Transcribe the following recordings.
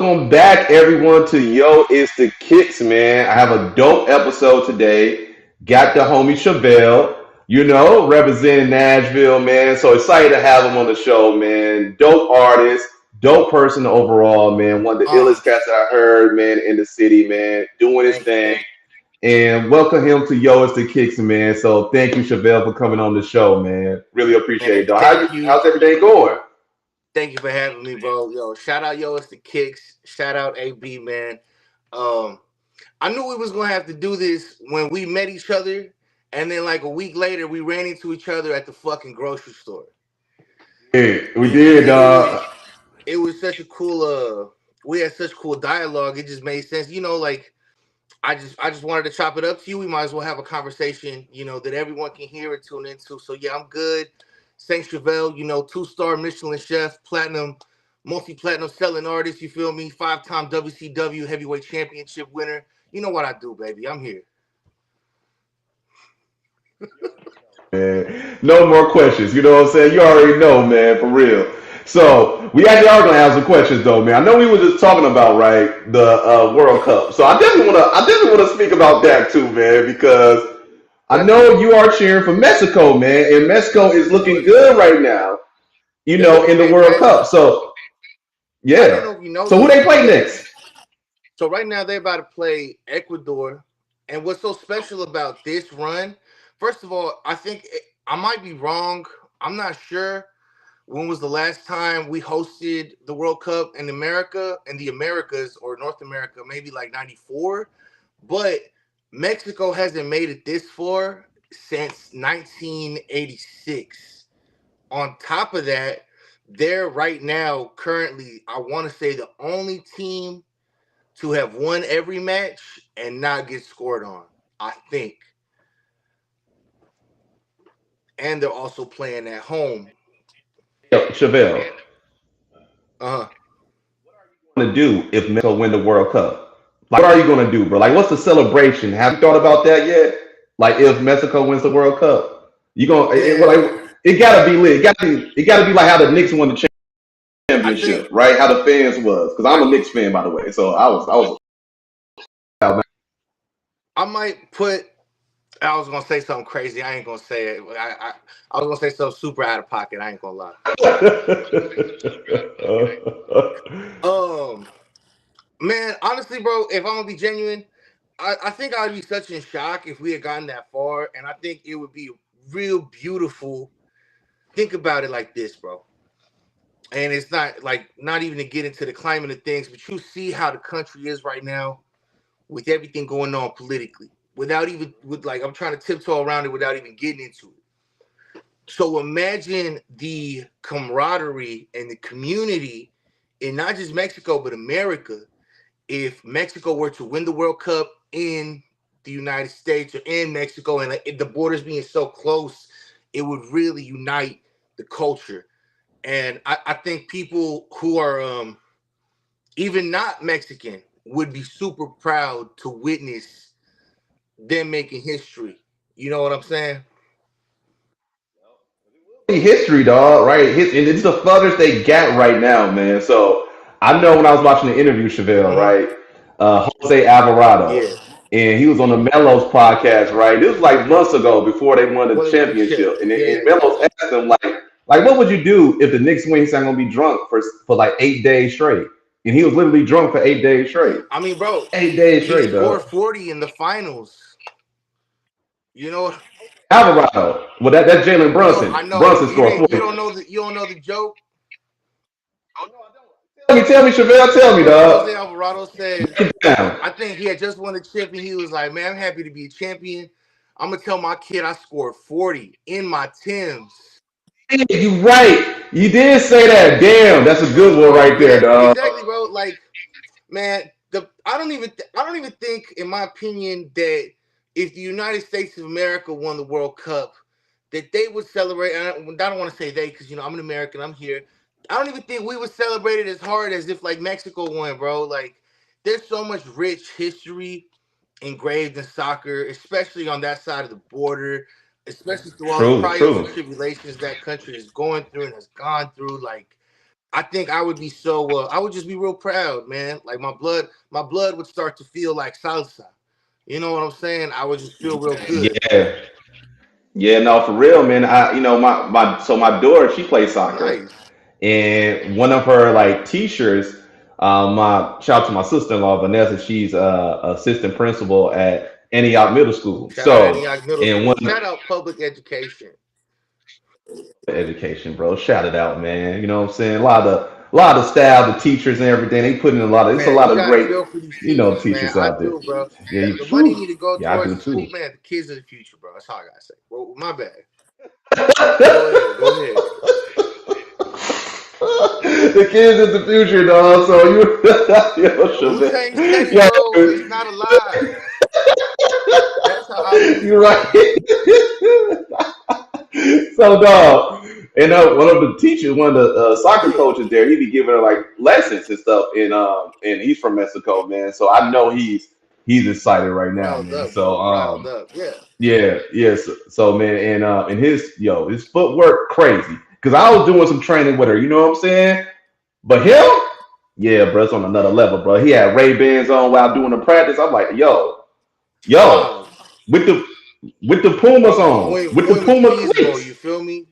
Welcome back, everyone, to Yo, It's the Kicks, man. I have a dope episode today. Got the homie Chevelle, representing Nashville, man. So excited to have him on the show, man. Dope artist, dope person overall, man. One of the Oh, illest cats that I heard, man, in the city, man, doing his thank you, thing. thank And welcome him to Yo, It's the Kicks, man. So thank you, Chevelle, for coming on the show, man. Really you, appreciate man. it, dog. Thank you, How's everything going? thank you for having me, bro. Yo, shout out, yo, it's the Kicks. Shout out, AB, man. Um, I knew we was gonna have to do this when we met each other, and then like a week later, we ran into each other at the fucking grocery store, Yeah, we and did, it was dog. it was such a cool we had such cool dialogue. It just made sense, like I just wanted to chop it up to you. We might as well have a conversation, that everyone can hear and tune into. So yeah, I'm good. Saint Chevelle, 2-star Michelin chef, platinum, multi-platinum selling artist. You feel me? 5-time WCW heavyweight championship winner. You know what I do, baby. I'm here. Man. No more questions. You know what I'm saying? You already know, man, for real. So we actually are gonna have some questions, though, man. I know we were just talking about right the World Cup. So I definitely wanna speak about that too, man, because I Let's go. know you are cheering for Mexico, man, and Mexico is looking Listen, good right now. they're looking In the World Cup. fantastic. So I yeah. don't know if you know So who this, they play but next? so right now they're about to play Ecuador. And what's so special about this run? First of all, I might be wrong. I'm not sure. When was the last time we hosted the World Cup in America, in the Americas or North America? Maybe like 94. But Mexico hasn't made it this far since 1986. On top of that, they're right now currently, I want to say, the only team to have won every match and not get scored on, I think. And they're also playing at home. Yo, Chevelle, Uh-huh. gonna do if Mexico win the World Cup? Like, what are you gonna do, bro? Like, what's the celebration? Have you thought about that yet? Like, if Mexico wins the World Cup, you gonna Man, it gotta be lit. It gotta be like how the Knicks won the I think championship, right? How the fans was, because I'm I a Knicks fan, by the way. So I was I might put. I was gonna say something crazy. I ain't gonna say it. I was gonna say something super out of pocket. I ain't gonna lie. Um, man, honestly, bro, if I'm gonna be genuine, I think I'd be such in shock if we had gotten that far, and I think it would be real beautiful. Think about it like this, bro. And it's not like not even to get into the climate of things, but you see how the country is right now with everything going on politically. Without even with like I'm trying to tiptoe around it without even getting into it. So imagine the camaraderie and the community in not just Mexico but America if Mexico were to win the World Cup in the United States or in Mexico, and like, the borders being so close, it would really unite the culture. And I think people who are even not Mexican would be super proud to witness them making history. You know what I'm saying? history, dog. Right? And it's the furthest they got right now, man. So I know when I was watching the interview, Chevelle, Hmm. right? Jose Alvarado, Yeah. and he was on the Mellows podcast, right? This was like months ago before they won the Before they won the chip. championship, and Yeah. Mellows asked him like, what would you do if the Knicks win? He's not gonna be drunk for like 8 days straight, and he was literally drunk for 8 days straight. I mean, bro, 8 days he straight, scored dog. 40 in the finals. You know, Alvarado, well, that's Jalen no, Brunson. I know Brunson you scored didn't. 40. You don't know the joke. Tell me, Chevelle, tell me, So dog. Jose Alvarado said, Break it down. I think he had just won the chip, and he was like, "Man, I'm happy to be a champion. I'm gonna tell my kid I scored 40 in my Tims." Yeah, you right. You did say that. Damn, that's a good one right there, Yeah, dog. exactly, bro. Like, man, I don't even think, in my opinion, that if the United States of America won the World Cup, that they would celebrate. And I don't want to say they because I'm an American. I'm here. I don't even think we would celebrate it as hard as if like Mexico won, bro. Like, there's so much rich history engraved in soccer, especially on that side of the border, especially through all the True, trials and true. tribulations that country is going through and has gone through. Like, I think I would be I would just be real proud, man. Like my blood would start to feel like salsa. You know what I'm saying? I would just feel real good. Yeah, yeah, no, for real, man. My daughter, she plays soccer, Nice. and one of her like T-shirts. My shout out to my sister-in-law Vanessa. She's assistant principal at Antioch Middle School. Shout out So, Antioch Middle and School. one Shout out public education. education, bro, shout it out, man. You know what I'm saying? A lot of staff, the teachers, and everything. They put in a lot of. It's a Man, you lot of gotta great, feel for these man. teachers I out there. do, bro. Yeah, The money need to go yeah, I towards do the school, too. man. The kids of the future, bro. That's all I gotta say. Well, my bad. Go ahead. Go ahead. The kids is the future, dog. So you, yo, Yo, Wu Tang said it, yo, bro. It's not a lie. That's how I really you're feel. right. So, dog, and one of the teachers, one of the soccer Yeah. coaches there, he be giving her like lessons and stuff, and he's from Mexico, man. So I know he's excited right now, Riled man. up, So, bro. Riled up. Yeah. yeah, yes. So, man, and his footwork crazy. Cause I was doing some training with her, you know what I'm saying? But him, yeah, bro, it's on another level, bro. He had Ray Bans on while doing the practice. I'm like, yo, Dog. with the Pumas Bro, on, with the Puma Puma Pismo, cleats, you feel me?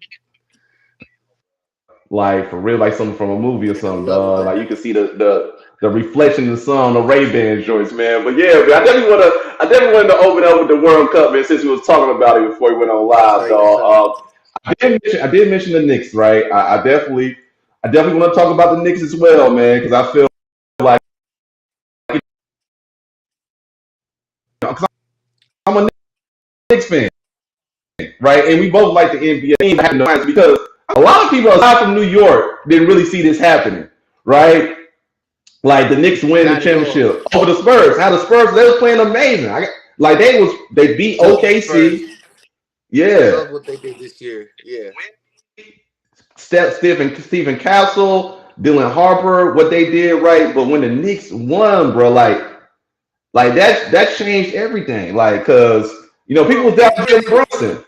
like for real, like something from a movie or Yeah, something, love dog. life. Like you can see the reflection in the sun on the Ray Ban joints, man. But yeah, man, I definitely wanted to open up with the World Cup, man. Since we was talking about it before we went on Yes, live, sir. Yes, sir. dog. I did mention the Knicks, right? I definitely want to talk about the Knicks as well, man, because I feel like because I'm a Knicks fan, right? And we both like the NBA because a lot of people aside from New York didn't really see this happening, right? Like the Knicks win the Not at all. championship over the Spurs. How the Spurs they was playing amazing. Like they beat Love the Spurs. OKC. Yeah. Love what they did this year. Yeah. Stephen Castle, Dylan Harper, what they did right. But when the Knicks won, bro, like that changed everything. Like, cause people Bro, was down Jalen Brunson.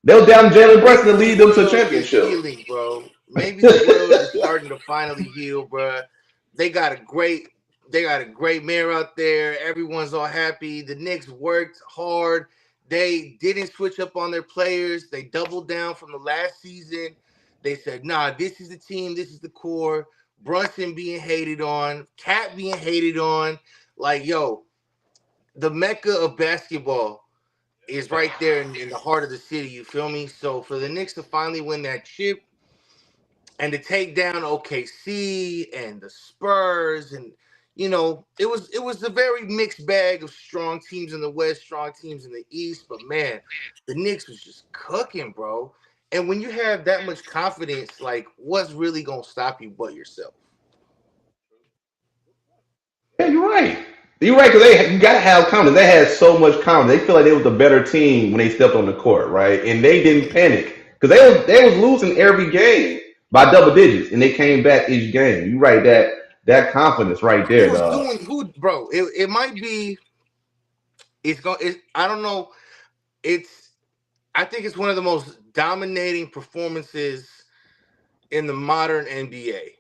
They was down Jalen Brunson to maybe the lead them to a world is championship. healing, bro. Maybe the world is starting to finally heal, bro. They got a great mayor out there. Everyone's all happy. The Knicks worked hard. They didn't switch up on their players. They doubled down from the last season. They said, nah, this is the team. This is the core. Brunson being hated on. Cat being hated on. Like, yo, the mecca of basketball is right there in the heart of the city. You feel me? So for the Knicks to finally win that chip and to take down OKC and the Spurs, and it was a very mixed bag of strong teams in the West, strong teams in the East. But man, the Knicks was just cooking, bro. And when you have that much confidence, like what's really gonna stop you but yourself? Yeah, you're right. You're right because you gotta have confidence. They had so much confidence. They feel like they was the better team when they stepped on the court, right? And they didn't panic because they was losing every game by double digits, and they came back each game. You're right that confidence right Who there, was dog. doing who, bro? It might be. It's going. I don't know. It's. I think it's one of the most dominating performances in the modern NBA.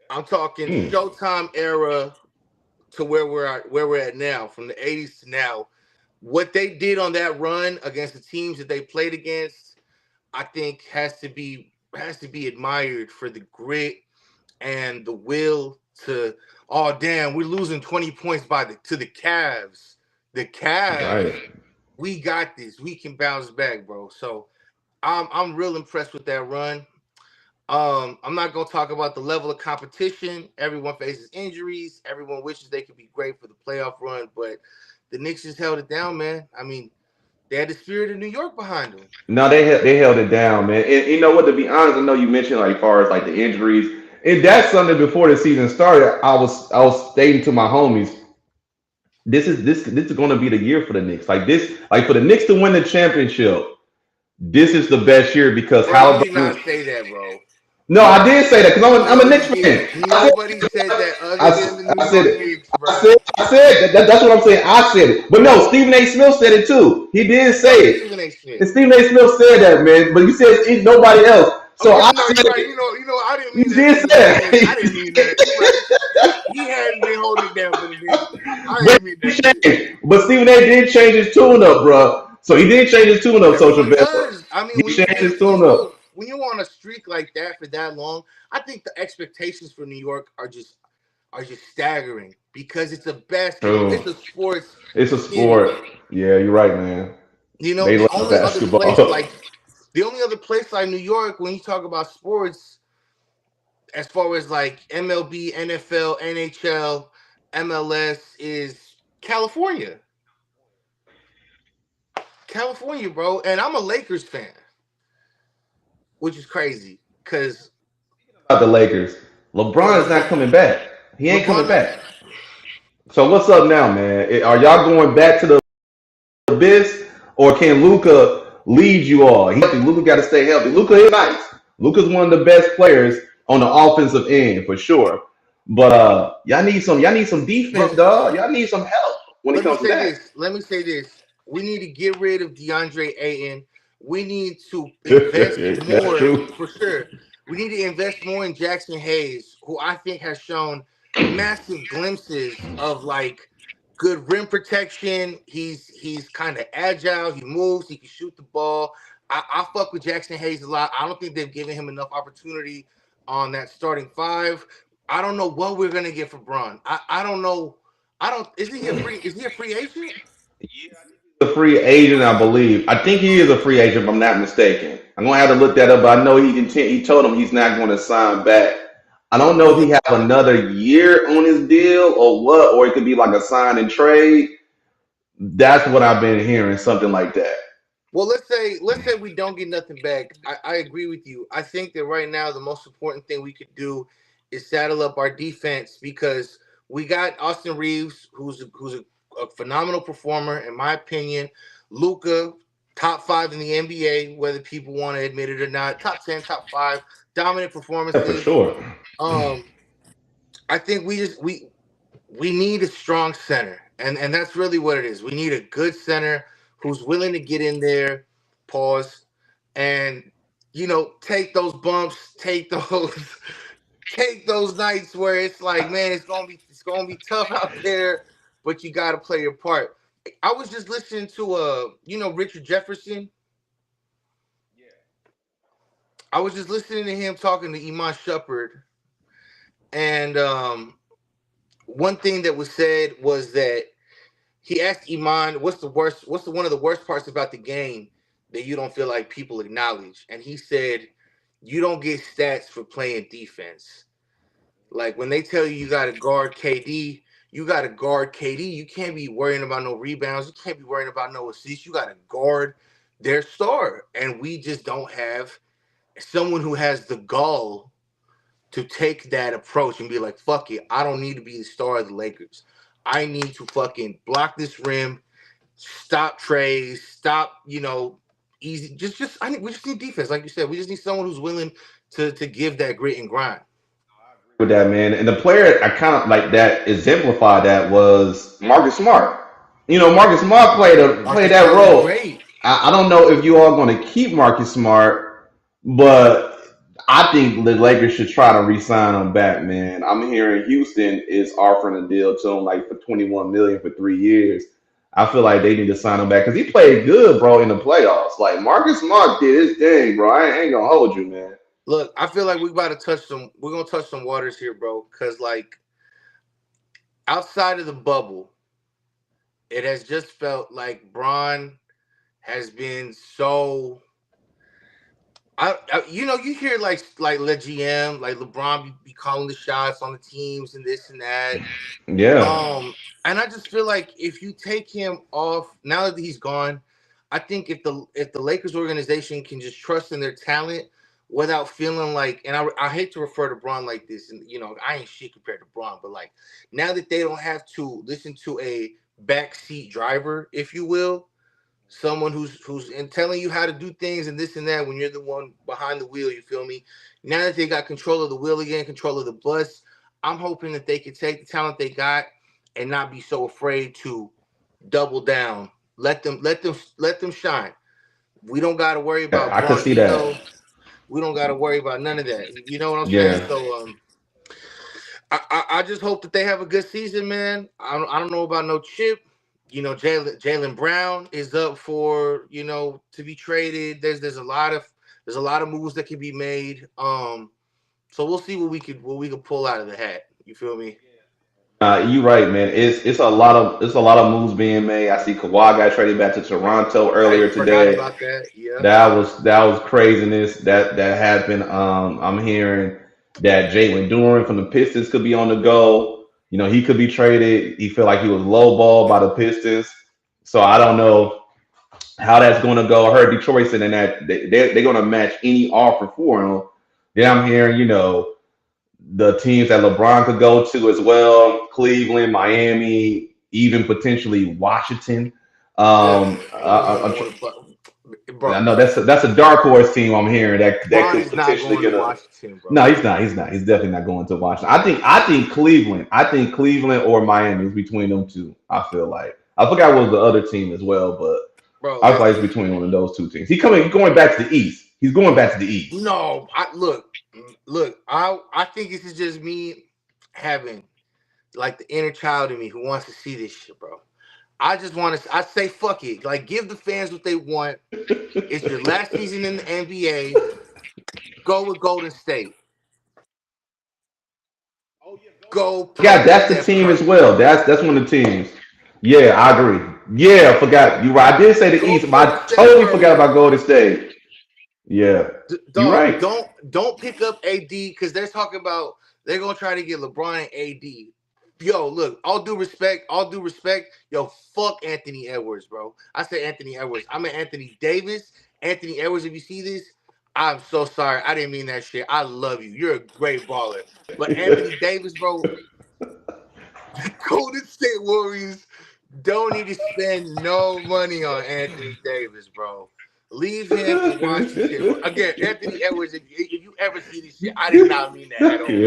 I'm talking Mm, Showtime era to where we're at now, from the '80s to now. What they did on that run against the teams that they played against, I think has to be admired for the grit and the will to. Oh damn, we're losing 20 points to the Cavs. The Cavs, right. we got this. We can bounce back, bro. So I'm real impressed with that run. I'm not gonna talk about the level of competition. Everyone faces injuries. Everyone wishes they could be great for the playoff run, but the Knicks just held it down, man. I mean, they had the spirit of New York behind them. No, they held it down, man. And you know what? To be honest, I know you mentioned like as far as like the injuries, and that's something before the season started. I was stating to my homies, this is going to be the year for the Knicks. Like this, like for the Knicks to win the championship, this is the best year because Bro, you did Halliburton. not say that, bro. No, I did say that because I'm No, a Knicks you fan. didn't. Nobody said that other than the I New said York it. Knicks, bro. I said that's what I'm saying. I said it, but no, Stephen A. Smith said it too. He did say Fuck it, Stephen A. Smith. and Stephen A. Smith said that, man. But you said nobody else. Oh So yeah, I no, you're said, right. I didn't you mean that. did Stephen A. Smith. I say, didn't mean that. You're right. He has been holding it down for the Knicks. I but didn't mean he that shit. changed. But Stephen A. did change his tune up, bro. So he did change his tune up, Social Everyone Bell. does. I mean, He when you changed his finish, tune up. when you on a streak like that for that long, I think the expectations for New York are just staggering because it's a True. it's a sports It's a city. sport. Yeah, you're right, man. You know, They love basketball. the only other place like New York when you talk about sports, as far as like MLB, NFL, NHL, MLS, is California. California, bro. And I'm a Lakers fan, which is crazy because About the Lakers. LeBron is not coming back. He ain't coming LeBron not. back. So what's up now, man? Are y'all going back to the abyss, or can Luca lead you all? Luca got to stay healthy. Luca is nice. Luca's one of the best players on the offensive end for sure. But y'all need some defense, Bro, dog. Y'all need some help when it let me comes to say that. this. Let me say this. We need to get rid of DeAndre Ayton. We need to invest That's more true. for sure. We need to invest more in Jackson Hayes, who I think has shown massive glimpses of like good rim protection. He's kind of agile. He moves. He can shoot the ball. I fuck with Jackson Hayes a lot. I don't think they've given him enough opportunity on that starting five. I don't know what we're gonna get for Braun. I don't know. I don't. Is he a free? Is he a free agent? A free agent, I believe. I think he is a free agent, if I'm not mistaken. I'm gonna have to look that up, but I know he told him he's not going to sign back. I don't know if Okay. he have another year on his deal or what, or it could be like a sign and trade. That's what I've been hearing, something like that. Well, let's say we don't get nothing back. I agree with you. I think that right now the most important thing we could do is saddle up our defense because we got Austin Reeves, a phenomenal performer in my opinion. Luca, top five in the NBA, whether people want to admit it or not. Top 10, top five, dominant Yeah, for performances. sure. Um, I think we need a strong center, and that's really what it is. We need a good center who's willing to get in there, pause, and take those bumps, take those take those nights where it's like, man, it's gonna be tough out there, but you got to play your part. I was just listening to Richard Jefferson. I was just listening to him talking to Iman Shumpert, and one thing that was said was that he asked Iman, what's the one of the worst parts about the game that you don't feel like people acknowledge? And he said, you don't get stats for playing defense. Like when they tell you got to guard KD, you got to guard KD. You can't be worrying about no rebounds. You can't be worrying about no assists. You got to guard their star. And we just don't have someone who has the gall to take that approach and be like, fuck it, I don't need to be the star of the Lakers. I need to fucking block this rim, stop trays, stop, easy. We just need defense, like you said. We just need someone who's willing to give that grit and grind. With that, man. And the player I kind of like that exemplified that was Marcus Smart. Marcus Smart played Marcus that Smart was role. great. I don't know if you all going to keep Marcus Smart, but I think the Lakers should try to re-sign him back, man. I'm hearing Houston is offering a deal to him like for 21 million for 3 years. I feel like they need to sign him back because he played good, bro, in the playoffs. Like Marcus Smart did his thing, bro. I ain't gonna hold you, man. Look, I feel like we about to touch some. We're gonna touch some waters here, bro. Because like outside of the bubble, it has just felt like Braun has been so. You hear like Le GM, like LeBron be calling the shots on the teams and this and that. Yeah. And I just feel like if you take him off now that he's gone, I think if the Lakers organization can just trust in their talent without feeling like, and I hate to refer to Braun like this, and I ain't shit compared to Braun, but like now that they don't have to listen to a backseat driver, if you will, someone who's and telling you how to do things and this and that when you're the one behind the wheel, you feel me? Now that they got control of the wheel again, control of the bus, I'm hoping that they can take the talent they got and not be so afraid to double down. Let them shine. We don't got to worry about I could see that. Bronzino. We don't got to worry about none of that. You know what I'm saying? Yeah. So I just hope that they have a good season, man. I don't know about no chip. You know, Jalen Brown is up for, to be traded. There's a lot of moves that can be made. So we'll see what we could pull out of the hat. You feel me? You're right, man. It's a lot of moves being made. I see Kawhi got traded back to Toronto I earlier forgot today. about that. Yeah. That was craziness that happened. I'm hearing that Jalen Duran from the Pistons could be on the go. He could be traded. He felt like he was lowballed by the Pistons. So I don't know how that's going to go. I heard Detroit saying that they're going to match any offer for him. Then I'm hearing, the teams that LeBron could go to as well: Cleveland, Miami, even potentially Washington. Ugh, I'm don't want to play, I bro. know that's a dark horse team. I'm hearing that Bron could is not potentially going to get a. Washington, No, bro. he's not. He's not. He's definitely not going to Washington. I think Cleveland. I think Cleveland or Miami is between them two. I feel like I forgot what was the other team as well, but Bro, I feel like listen. it's between one of those two teams. Going back to the East. He's going back to the East. No, look. I think this is just me having like the inner child in me who wants to see this shit, bro. I just want to. I say fuck it. Like, give the fans what they want. It's your last season in the NBA. Go with Golden State. Go Oh yeah, play with that's the Steph team as Curry. well. That's one of the teams. Yeah, I agree. Yeah, I forgot. You right. I did say the Go East, but play with I Steph totally forgot Curry. about Golden State. Yeah, you're Dog, right. don't pick up AD because they're talking about they're gonna try to get LeBron and AD. Yo, look, all due respect, yo, fuck Anthony Edwards, bro. I say Anthony Edwards. I'm an Anthony Davis. Anthony Edwards, if you see this, I'm so sorry. I didn't mean that shit. I love you. You're a great baller. But Anthony Davis, bro, Golden State Warriors don't need to spend no money on Anthony Davis, bro. Leave him in Washington. Again, Anthony Edwards, if you ever see this shit, I did not mean that at all.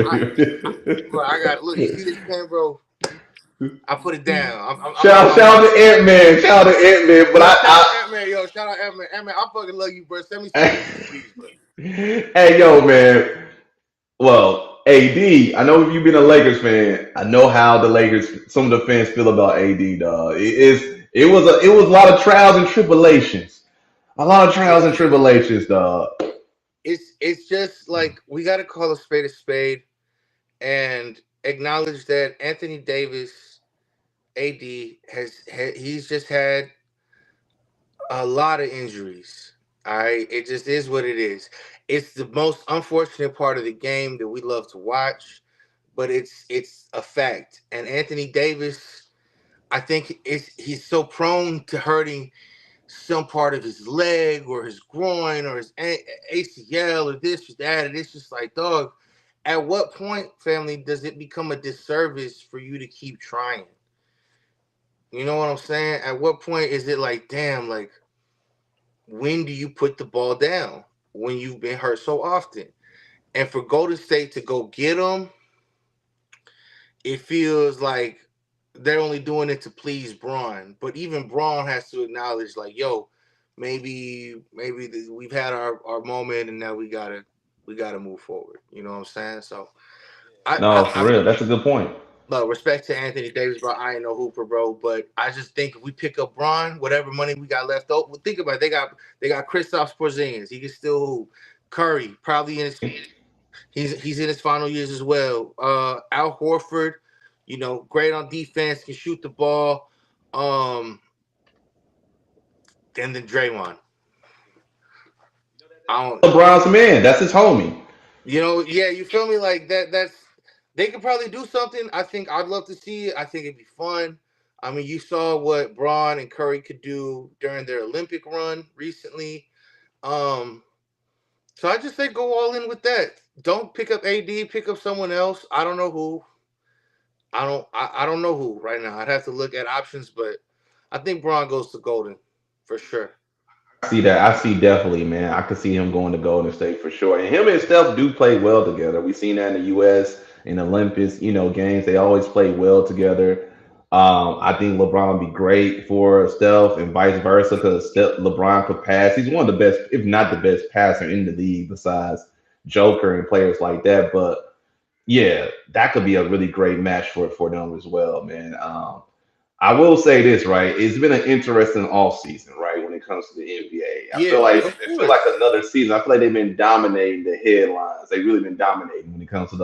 Bro, I got look. You see this pen, bro? I put it down. I'm not shout gonna shout lie out to to you. Ant Man. Shout out to Ant Man. But Yo, shout out Ant Man. Yo, shout out Ant Man. Ant Man, I fucking love you, bro. Send me some money, please, bro. hey yo, man. Well, AD. I know if you've been a Lakers fan, I know how the Lakers, some of the fans feel about AD. Dog. It was a lot of trials and tribulations. A lot of trials and Listen, tribulations, dog. it's just like we got to call a spade and acknowledge that Anthony Davis, AD, he's just had a lot of injuries. All right, it just is what it is. It's the most unfortunate part of the game that we love to watch, but it's a fact. And Anthony Davis, I think he's so prone to hurting some part of his leg or his groin or his ACL or this or that. And it's just like, dog, at what point, family, does it become a disservice for you to keep trying? You know what I'm saying? At what point is it like, damn, like, when do you put the ball down when you've been hurt so often? And for Golden State to go get him, it feels like they're only doing it to please Braun. But even Braun has to acknowledge, like, yo, maybe we've had our moment, and now we gotta move forward. You know what I'm saying? So I No, I, for I real. That's a good point. look, respect to Anthony Davis, bro. I ain't no hooper, bro. But I just think if we pick up Braun, whatever money we got left over, well, think about it. They got Kristaps Porzingis. He can still hoop. Curry probably in his he's in his final years as well. Al Horford, great on defense, can shoot the ball. Um, and then Draymond. I don't, LeBron's man. That's his homie. yeah, you feel me? Like that. They could probably do something. I think I'd love to see it. I think it'd be fun. I mean, you saw what Braun and Curry could do during their Olympic run recently. Um, so I just say go all in with that. Don't pick up AD. Pick up someone else. I don't know who. I don't know who right now. I'd have to look at options, but I think Braun goes to Golden for sure. I see that. I see definitely, man. I could see him going to Golden State for sure. And him and Steph do play well together. We've seen that in the U.S. in Olympics, games. They always play well together. I think LeBron would be great for Steph and vice versa because LeBron could pass. He's one of the best, if not the best passer in the league besides Joker and players like that. But yeah, that could be a really great match for them as well, man. I will say this, right? It's been an interesting off season, right? When it comes to the NBA, Yeah, of I feel like course. another season. I feel like they've been dominating the headlines. They've really been dominating when it comes to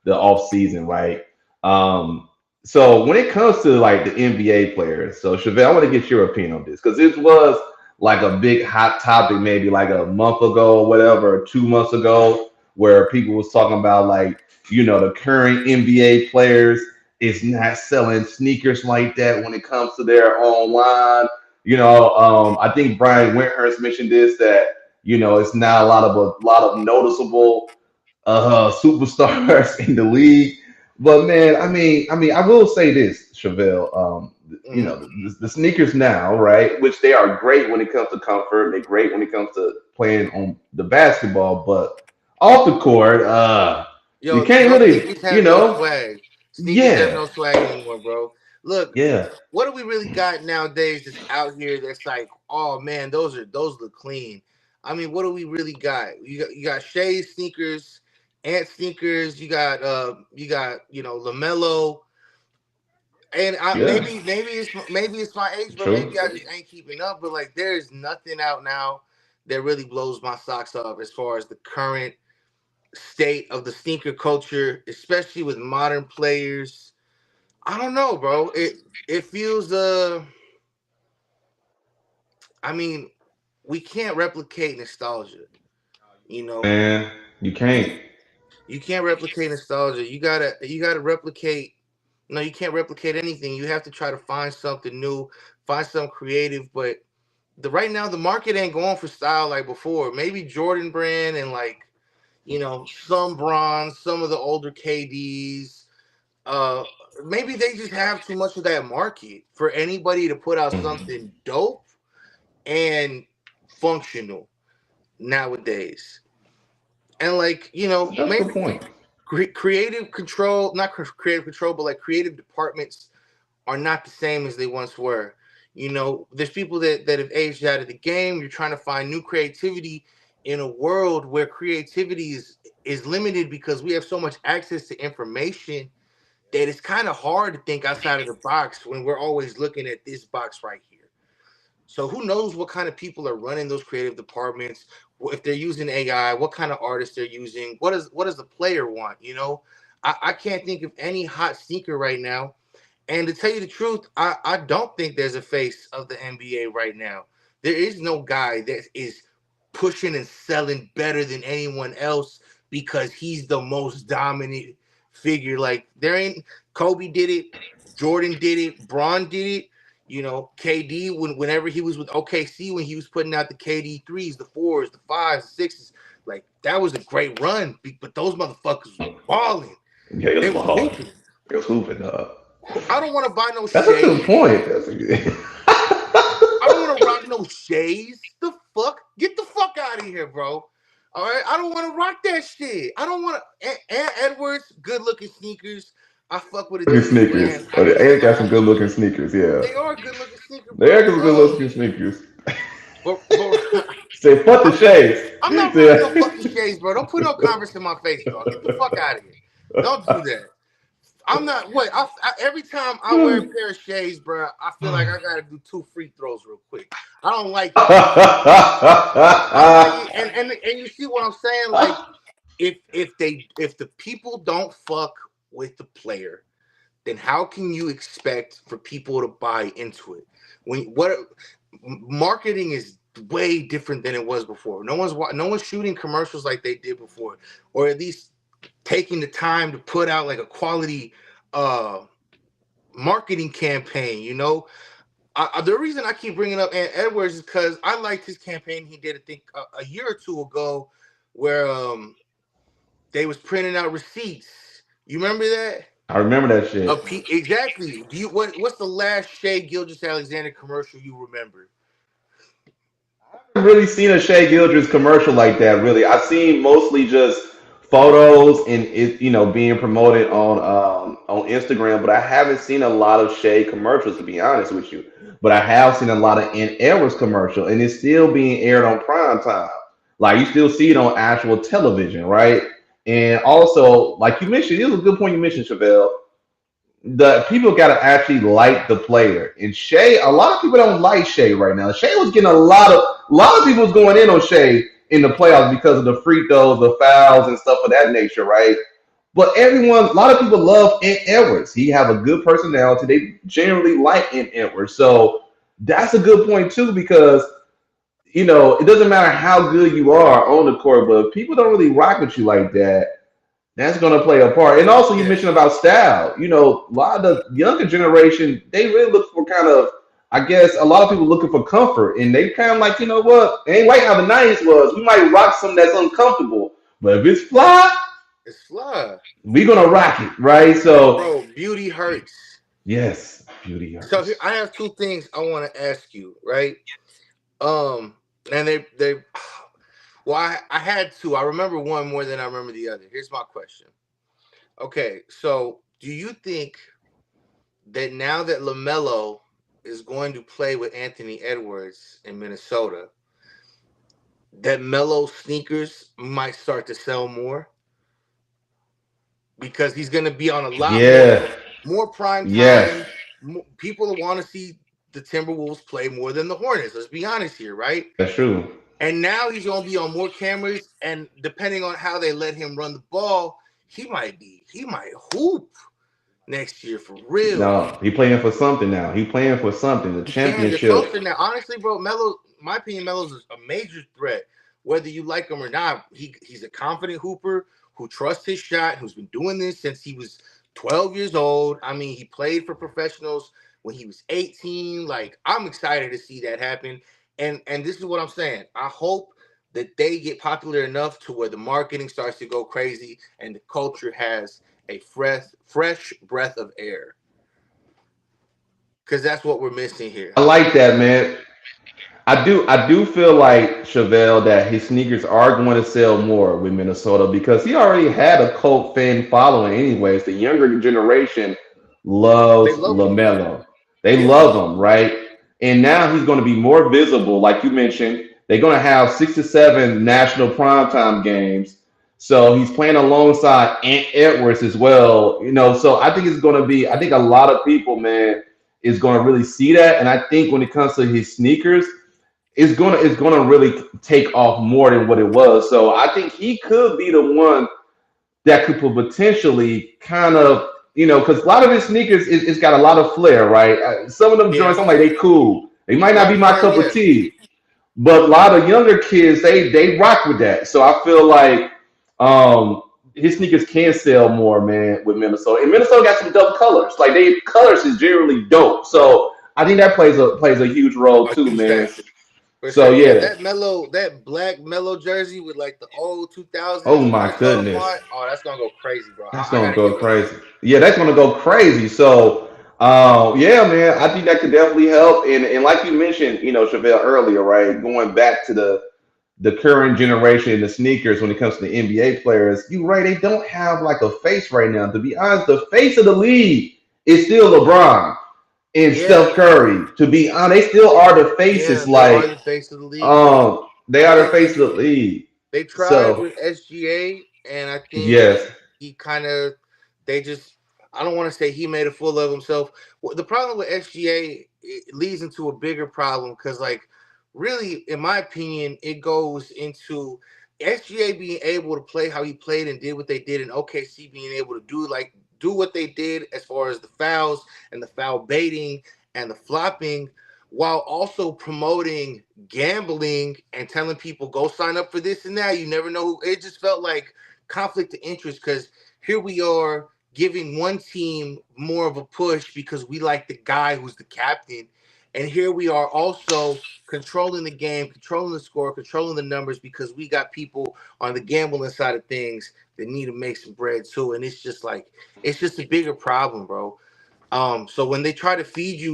the off season, right? Um, so when it comes to like the NBA players, so Chevelle, I want to get your opinion on this because this was like a big hot topic maybe like a month ago or whatever, or 2 months ago, where people was talking about like the current NBA players is not selling sneakers like that when it comes to their online. I think Brian Windhurst mentioned this that it's not a lot of noticeable superstars in the league. But man, I will say this, Chevelle. Hmm. The sneakers now, right? Which they are great when it comes to comfort. They're great when it comes to playing on the basketball, but off the court, you Yo, can't yo, really, sneakers have no swag. Sneakers have yeah, no swag anymore, bro. Look, yeah, what do we really got nowadays that's out here that's like, oh man, those look clean. I mean, what do we really got? You got Shea sneakers, Ant sneakers. You got Lamelo, and yeah, maybe it's my age, but true. maybe I just ain't keeping up. But like, there is nothing out now that really blows my socks off as far as the current state of the sneaker culture, especially with modern players. I don't know, bro. It feels I mean, we can't replicate nostalgia. You know, Man, you you can't. you can't replicate nostalgia. You gotta replicate. No, you can't replicate anything. You have to try to find something new, find something creative. But the right now the market ain't going for style like before. Maybe Jordan brand and like some bronze, some of the older KDs. Uh, Maybe they just have too much of that market for anybody to put out something dope and functional nowadays. And like That's a good maybe point. creative control, not creative control, but like creative departments are not the same as they once were. There's people that have aged out of the game. You're trying to find new creativity in a world where creativity is limited because we have so much access to information that it's kind of hard to think outside of the box when we're always looking at this box right here. So who knows what kind of people are running those creative departments? If they're using AI, what kind of artists they're using? What does the player want? I can't think of any hot sneaker right now. And to tell you the truth, I don't think there's a face of the NBA right now. There is no guy that is pushing and selling better than anyone else because he's the most dominant figure. Like there ain't Kobe did it, Jordan did it, Braun did it. KD whenever he was with OKC when he was putting out the KD threes, the fours, the fives, the sixes, like that was a great run. But those motherfuckers was balling. Yeah, it They was was ball. hooping. It was hooping up. I don't want to buy no That's a good shades. point. That's a good. I don't want to rock no shades. The fuck? Get the fuck out of here, bro. All right, I don't want to rock that shit. I don't want to. Edwards, good looking sneakers. I fuck with Looking Adidas sneakers. brand. I Oh, ain't they gonna got some lie. good looking sneakers. Yeah, They are good looking sneaker, they are bro. some good looking sneakers. But Say fuck the I'm not shades. rocking no fucking Say, shades, bro. Don't put no Converse in my face, dog. Get the fuck out of here. Don't do that. I'm not. Wait. Every time I wear a pair of shades, bro, I feel like I gotta do two free throws real quick. I don't like it. I don't like it. And you see what I'm saying? Like if the people don't fuck with the player, then how can you expect for people to buy into it? When what marketing is way different than it was before. No one's shooting commercials like they did before, or at least taking the time to put out like a quality uh marketing campaign. The reason I keep bringing up Ant Edwards is because I liked his campaign he did, I think, a year or two ago, where they was printing out receipts. You remember that? I remember that shit. Exactly. What's the last Shea Gilgis Alexander commercial you remember? I've really seen a Shea Gildress commercial like that. Really, I've seen mostly just photos and it, being promoted on on Instagram, but I haven't seen a lot of Shea commercials to be honest with you. But I have seen a lot of in Edwards commercial, and it's still being aired on prime time. Like you still see it on actual television, right? And also, like you mentioned, it was a good point you mentioned, Chevelle. The people got to actually like the player. And Shea, a lot of people don't like Shea right now. Shea was getting a lot of people was going in on Shea in the playoffs because of the free throws, the fouls, and stuff of that nature, right? But a lot of people love Ant Edwards. He have a good personality. They generally like Ant Edwards. So that's a good point too, because it doesn't matter how good you are on the court, but if people don't really rock with you like that, that's going to play a part. And also, you Yeah. mentioned about style. A lot of the younger generation, they really look for kind of, I guess, a lot of people looking for comfort. And they kind of like, you know what? It ain't like how the 90s was. We might rock something that's uncomfortable. But if it's fly, It's fly. we going to rock it, right? So, Bro, beauty hurts. yes, beauty So here hurts. I have two things I want to ask you, right? Um, and they well, I had two. I remember one more than I remember the other. Here's my question. Okay, so do you think that now that LaMelo is going to play with Anthony Edwards in Minnesota, that Melo sneakers might start to sell more because he's going to be on a lot Yeah, more prime yes, time. People want to see the Timberwolves play more than the Hornets. Let's be honest here, right? that's true. And now he's going to be on more cameras, and depending on how they let him run the ball, he might hoop next year for real. No, he playing for something now. He playing for something, the He can. They're closer championship. now. Honestly, bro, Melo, my opinion, Melo's a major threat. Whether you like him or not, he's a confident hooper who trusts his shot, who's been doing this since he was 12 years old. I mean, he played for professionals when he was 18. Like, I'm excited to see that happen. And this is what I'm saying. I hope that they get popular enough to where the marketing starts to go crazy and the culture has a fresh breath of air. Because that's what we're missing here. I like that, man. I do feel like Chevelle that his sneakers are going to sell more with Minnesota because he already had a cult fan following anyways. The younger generation They loves love him. LaMelo. They Yeah. love him, right? And now he's going to be more visible, like you mentioned. They're going to have 6 to 7 national primetime games. So he's playing alongside Ant Edwards as well. So I think it's going to be, I think a lot of people, man, is going to really see that. And I think when it comes to his sneakers, it's gonna really take off more than what it was. So I think he could be the one that could potentially kind of because a lot of his sneakers it's got a lot of flair, right? Some of them joints I'm Yes. like they cool. They might not be Right my front, cup of yes. tea, but a lot of younger kids they rock with that. So I feel like um his sneakers can sell more, man, with Minnesota. And Minnesota got some dope colors. Like they colors is generally dope. So I think that plays a huge role A too, huge man. factor. For So sure. Yeah, yeah, that mellow, that black mellow jersey with like the old oh 2000s my Minnesota goodness, font. Oh, that's gonna go crazy, bro. that's I gonna gotta go get one of crazy. those. Yeah, that's gonna go crazy. So, yeah, man, I think that could definitely help. And like you mentioned, Chevelle earlier, right? Going back to the current generation in the sneakers when it comes to the NBA players, you right, they don't have like a face right now. To be honest, the face of the league is still LeBron and Yeah, Steph Curry. To be honest, they still are the yeah, faces. they are Like, the face of the league, bro. they I are the think face of the league. they tried So, with SGA, and I think yes. he kind of they just. I don't want to say he made a fool of himself. Well, the problem with SGA it leads into a bigger problem because, like, really, in my opinion, it goes into SGA being able to play how he played and did what they did in OKC, being able to do what they did as far as the fouls and the foul baiting and the flopping, while also promoting gambling and telling people go sign up for this and that. You never know who. It just felt like conflict of interest because here we are giving one team more of a push because we like the guy who's the captain, and here we are also controlling the game, controlling the score, controlling the numbers because we got people on the gambling side of things that need to make some bread too. And it's just like it's just a bigger problem, bro. So when they try to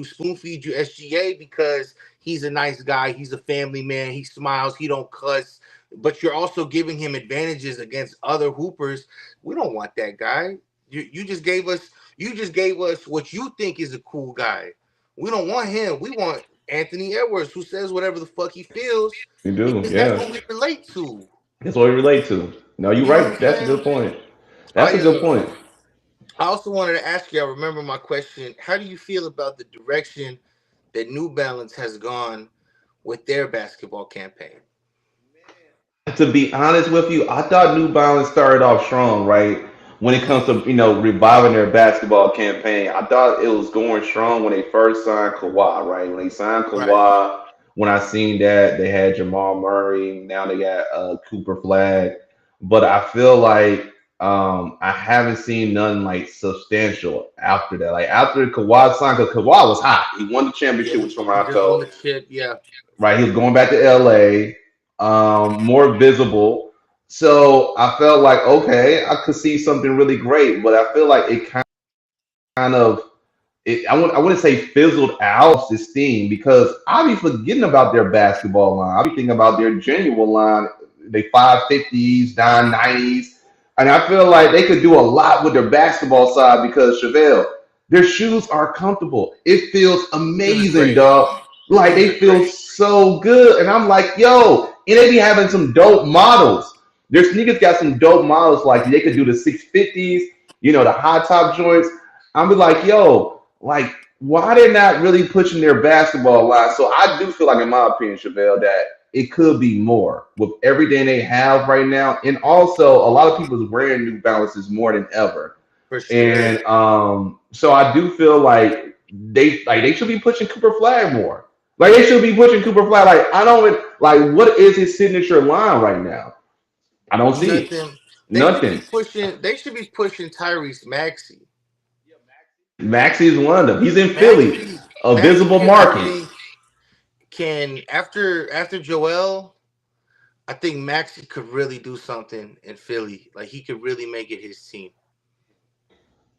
spoon feed you SGA because he's a nice guy, he's a family man, he smiles, he don't cuss, but you're also giving him advantages against other hoopers. We don't want that guy. You just gave us what you think is a cool guy. We don't want him. We want Anthony Edwards, who says whatever the fuck he feels, You do, because that's yeah. what we relate to. That's what we relate to. No, you're You know what right. I'm That's a saying? good point. That's a I good point. I also wanted to ask you. I remember my question. How do you feel about the direction that New Balance has gone with their basketball campaign? To be honest with you, I thought New Balance started off strong, right? When it comes to reviving their basketball campaign, I thought it was going strong when they first signed Kawhi, right? When they signed Right. Kawhi, when I seen that they had Jamal Murray, now they got Cooper Flag, but I feel like I haven't seen nothing like substantial after that. Like after Kawhi signed, because Kawhi was hot, he won the championship Yeah. with He just won the Toronto, chip. Yeah. right? He was going back to LA, more visible. So I felt like, okay, I could see something really great, but I feel like it kind of, I wouldn't say fizzled out this thing because I'll be forgetting about their basketball line. I'll be thinking about their genuine line, they 550s, 990s. And I feel like they could do a lot with their basketball side because Chevelle, their shoes are comfortable. It feels Shoes is amazing, great. dog. Like Shoes they is feel great. so good. And I'm like, yo, and they be having some dope models. Their sneakers got some dope models, like they could do the 650s, the high top joints. I'm be like, yo, like, why they're not really pushing their basketball line? So I do feel like, in my opinion, Chevelle, that it could be more with everything they have right now. And also, a lot of people is wearing New Balances more than ever. For sure. And so I do feel like they should be pushing Cooper Flag more. Like they should be pushing Cooper Flag. Like I don't like what is his signature line right now? I don't see it. Nothing. They should be Nothing. pushing. They should be pushing Tyrese Maxey. Maxie is one of them. He's in Philly, a Maxey visible can. I market. think can after Joel. I think Maxey could really do something in Philly. Like he could really make it his team.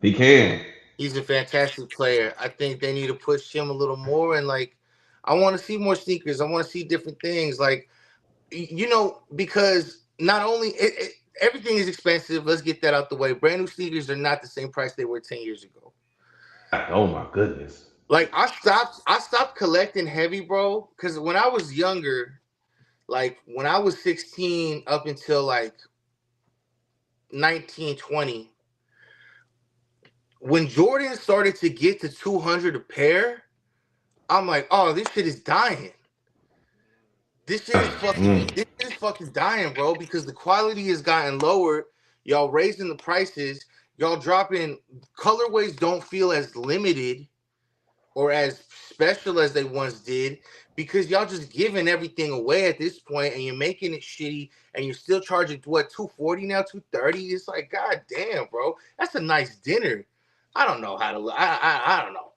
He can. He's a fantastic player. I think they need to push him a little more. And like, I want to see more sneakers. I want to see different things. Like, because not only everything is expensive. Let's get that out the way. Brand new sneakers are not the same price they were 10 years ago. Oh my goodness. Like I stopped collecting heavy, bro, because when I was younger, like when I was 16 up until like 19, 20, when Jordan started to get to 200 a pair, I'm like, oh, this shit is dying. This shit is fucking Mm. this shit is fucking dying, bro, because the quality has gotten lower. Y'all raising the prices, y'all dropping colorways don't feel as limited or as special as they once did because y'all just giving everything away at this point and you're making it shitty and you're still charging what 240 now, 230. It's like god damn, bro. That's a nice dinner. I don't know how to I don't know.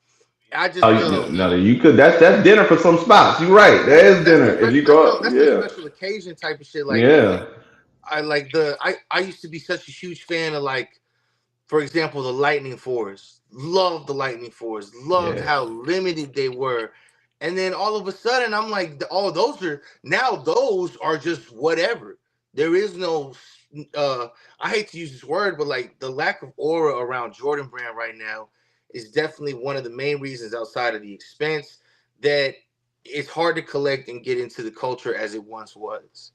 I Oh, just feel no, you could. That's dinner for some spots. You're right. That is that's a dinner. If special you go up, that's a yeah, special occasion type of shit. Like yeah, I used to be such a huge fan of like, for example, the Lightning Fours. Loved the Lightning Fours. Loved yeah. how limited they were. And then all of a sudden, I'm like, oh, those are just whatever. There is no, I hate to use this word, but like the lack of aura around Jordan Brand right now is definitely one of the main reasons outside of the expense that it's hard to collect and get into the culture as it once was.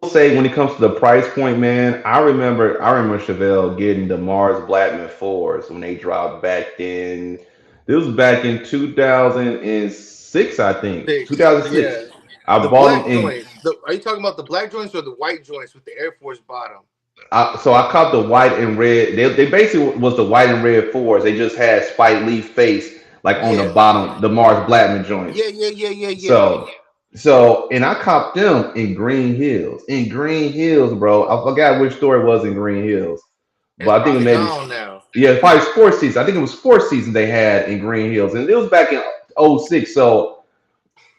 I'll say when it comes to the price point, man, I remember Chevelle getting the Mars Blackman fours when they dropped back then. This was back in 2006, I think. Six, 2006. yeah. I The bought black them in. joints. Are you talking about the black joints or the white joints with the Air Force bottom? So I caught the white and red. They basically was the white and red fours. They just had Spike Lee face like on the Yeah. bottom, the Mars Blackman joints. Yeah, yeah, yeah, yeah, yeah. So and I copped them in Green Hills. In Green Hills, bro. I forgot which store it was in Green Hills, It's but I think it probably maybe gone now. yeah, probably sports season. I think it was sports season they had in Green Hills, and it was back in '06. So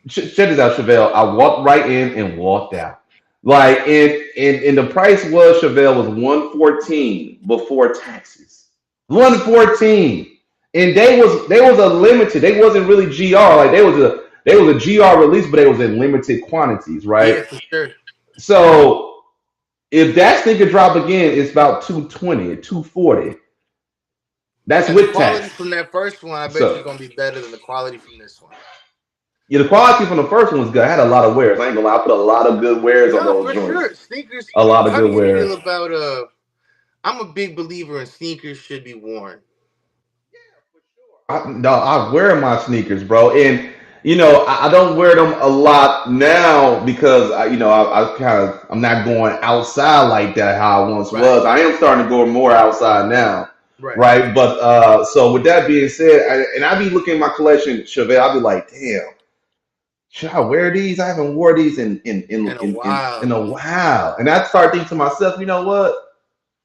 check this out, Chevelle. I walked right in and walked out. Like and the price was Chevelle was 114 before taxes. 114. And they was a limited. They wasn't really GR. Like they was a GR release, but they was in limited quantities, right? Yeah, for sure. So If that sneaker drop again, it's about 220, 240. That's And the with quality tax. from that first one, I bet you is So gonna be better than the quality from this one. yeah, the quality from the first one was good. I had a lot of wears. I ain't gonna lie, I put a lot of good wears on No, those for joints. sure. Sneakers. A lot of How do good you wears. feel about I'm a big believer in sneakers should be worn. No, I wear my sneakers, bro, and I don't wear them a lot now because I'm not going outside like that how I once Right, was. I am starting to go more outside now, right. right? But so with that being said, I be looking at my collection, Chevelle. I be like, damn, should I wear these? I haven't wore these In a in while. a while, and I start thinking to myself, you know what?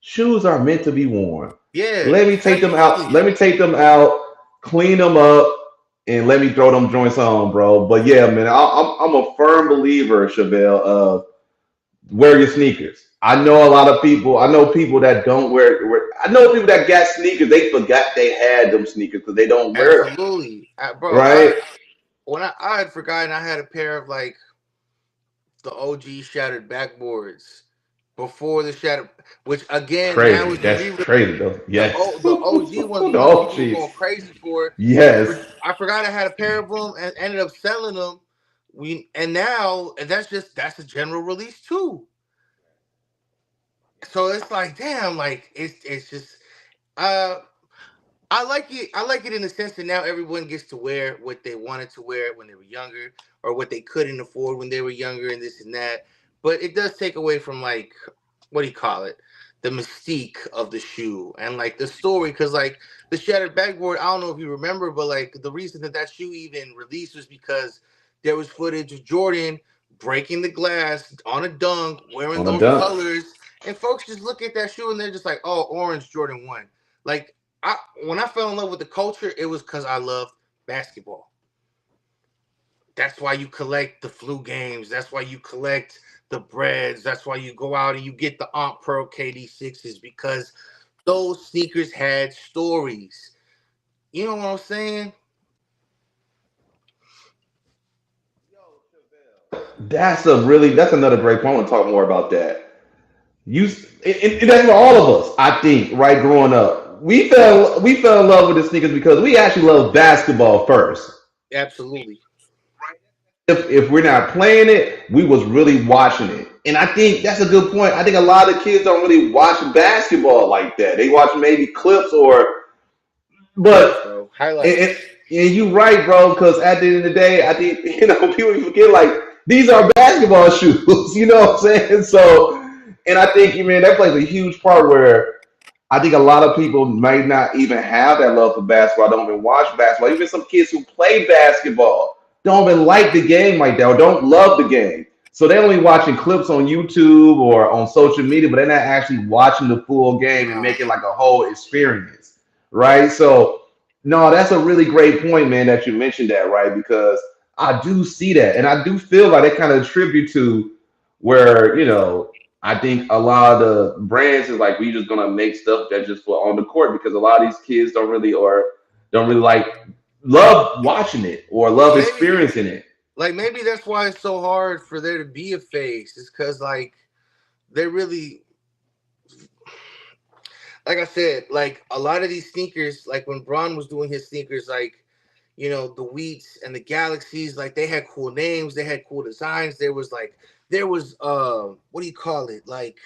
Shoes are meant to be worn. Yeah, Let me take them out. definitely. Let me take them out, clean them up, and let me throw them joints on, bro. But yeah, man, I'm a firm believer, Chevelle, of wear your sneakers. I know a lot of people. I know people that don't wear. I know people that got sneakers. They forgot they had them sneakers because they don't wear them. Absolutely. Bro, Right? I had forgotten I had a pair of like the OG shattered backboards before the shattered, which again now Crazy. is That's re crazy though. Yes. the OG ones The was what people were OGs. going crazy for. Yes. I forgot I had a pair of them and ended up selling them. And now and that's a general release too. So it's like damn, like it's just uh I like it. I like it in the sense that now everyone gets to wear what they wanted to wear when they were younger, or what they couldn't afford when they were younger, and this and that. But it does take away from like what do you call it, the mystique of the shoe and like the story. Because like the shattered backboard, I don't know if you remember, but like the reason that that shoe even released was because there was footage of Jordan breaking the glass on a dunk, wearing On a those dunk. colors, and folks just look at that shoe and they're just like, "Oh, orange Jordan 1." Like I when I fell in love with the culture, it was because I loved basketball. That's why you collect the flu games. That's why you collect the breads. That's why you go out and you get the Aunt Pearl KD 6s because those sneakers had stories. You know what I'm saying? That's another great point. I want to talk more about that. You and that's for all of us, I think, right? Growing up, we fell in love with the sneakers because we actually love basketball first. Absolutely. If we're not playing it, we was really watching it. And I think that's a good point. I think a lot of kids don't really watch basketball like that. They watch maybe clips or Clips, but bro. and, and, Highlights. and you right, bro, because at the end of the day, I think people forget like these are basketball shoes. You know what I'm saying? So and I think man, that plays a huge part where I think a lot of people might not even have that love for basketball, don't even watch basketball. Even some kids who play basketball don't even like the game like that or don't love the game. So they're only watching clips on YouTube or on social media, but they're not actually watching the full game and Nah. making like a whole experience. Right? So no, that's a really great point, man, that you mentioned that, right? Because I do see that. And I do feel like they kind of attribute to where, I think a lot of the brands is like we just gonna make stuff that just for on the court because a lot of these kids don't really like love watching it or love Maybe experiencing it. maybe that's why it's so hard for there to be a face. It's because like they really like I said, like a lot of these sneakers, like when Braun was doing his sneakers, like the Wheats and the Galaxies, like they had cool names, they had cool designs. There was what do you call it? Like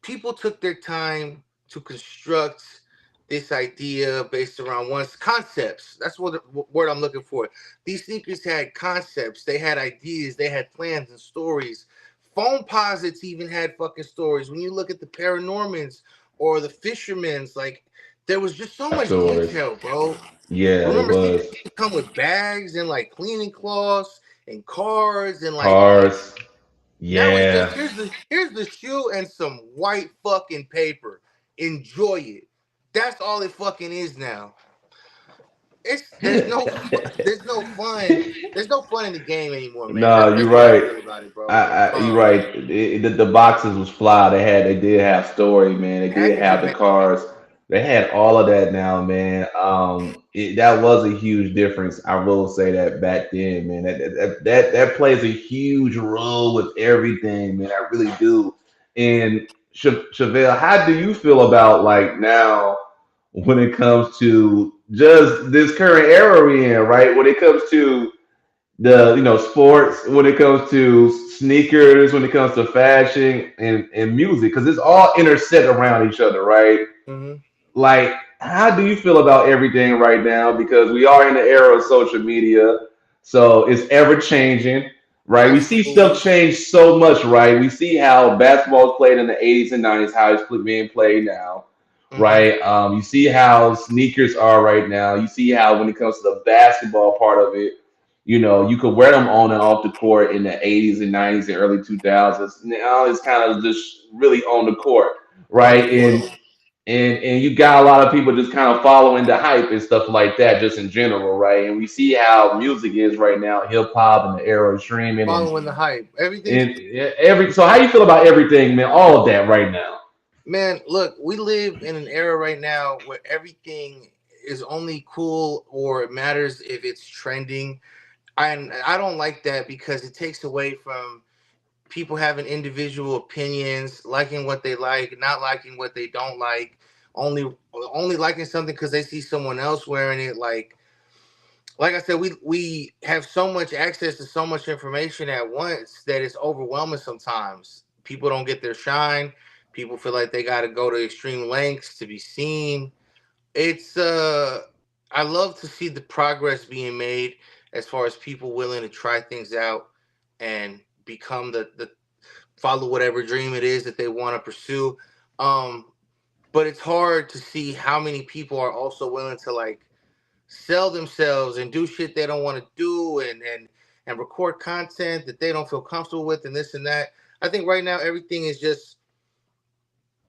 people took their time to construct this idea based around one's concepts. That's what the word I'm looking for. These sneakers had concepts, they had ideas, they had plans and stories. Foam posits even had fucking stories. When you look at the Paranormans or the Fishermen's, like there was just so much Stories. detail, bro. Yeah, it Remember, sneakers was. used to come with bags and like cleaning cloths and cards and like Cars. now it's just Yeah. here's the shoe and some white fucking paper. Enjoy it. That's all it fucking is now. It's there's no fun. There's no fun in the game anymore, man. No, you're That's what I right. feel about it, bro. You're right. The boxes was fly. They did have story, man. They did have Packaging, the man. cars. They had all of that now, man. That was a huge difference. I will say that back then, man. That plays a huge role with everything, man. I really do. And Chevelle, how do you feel about like now when it comes to just this current era we're in, right? When it comes to the sports, when it comes to sneakers, when it comes to fashion and music, because it's all intersect around each other, right? Hmm. Like, how do you feel about everything right now? Because we are in the era of social media, so it's ever changing, right? We see stuff Absolutely. change so much, right? We see how basketball was played in the 80s and 90s, how it's being played now, Hmm. right? You see how sneakers are right now. You see how when it comes to the basketball part of it, you could wear them on and off the court in the 80s and 90s and early 2000s. Now it's kind of just really on the court, On the right? field. And you got a lot of people just kind of following the hype and stuff like that, just in general, right? And we see how music is right now, hip hop and the era of streaming Following the hype. Everything's and every. So how you feel about everything, man? All of that right now. Man, look, we live in an era right now where everything is only cool or it matters if it's trending. And I don't like that because it takes away from people having individual opinions, liking what they like, not liking what they don't like, only only liking something because they see someone else wearing it. Like I said, we have so much access to so much information at once that it's overwhelming sometimes. People don't get their shine. People feel like they got to go to extreme lengths to be seen. It's I love to see the progress being made as far as people willing to try things out and become the follow whatever dream it is that they want to pursue. Um, but it's hard to see how many people are also willing to like sell themselves and do shit they don't want to do and record content that they don't feel comfortable with and this and that. I think right now everything is just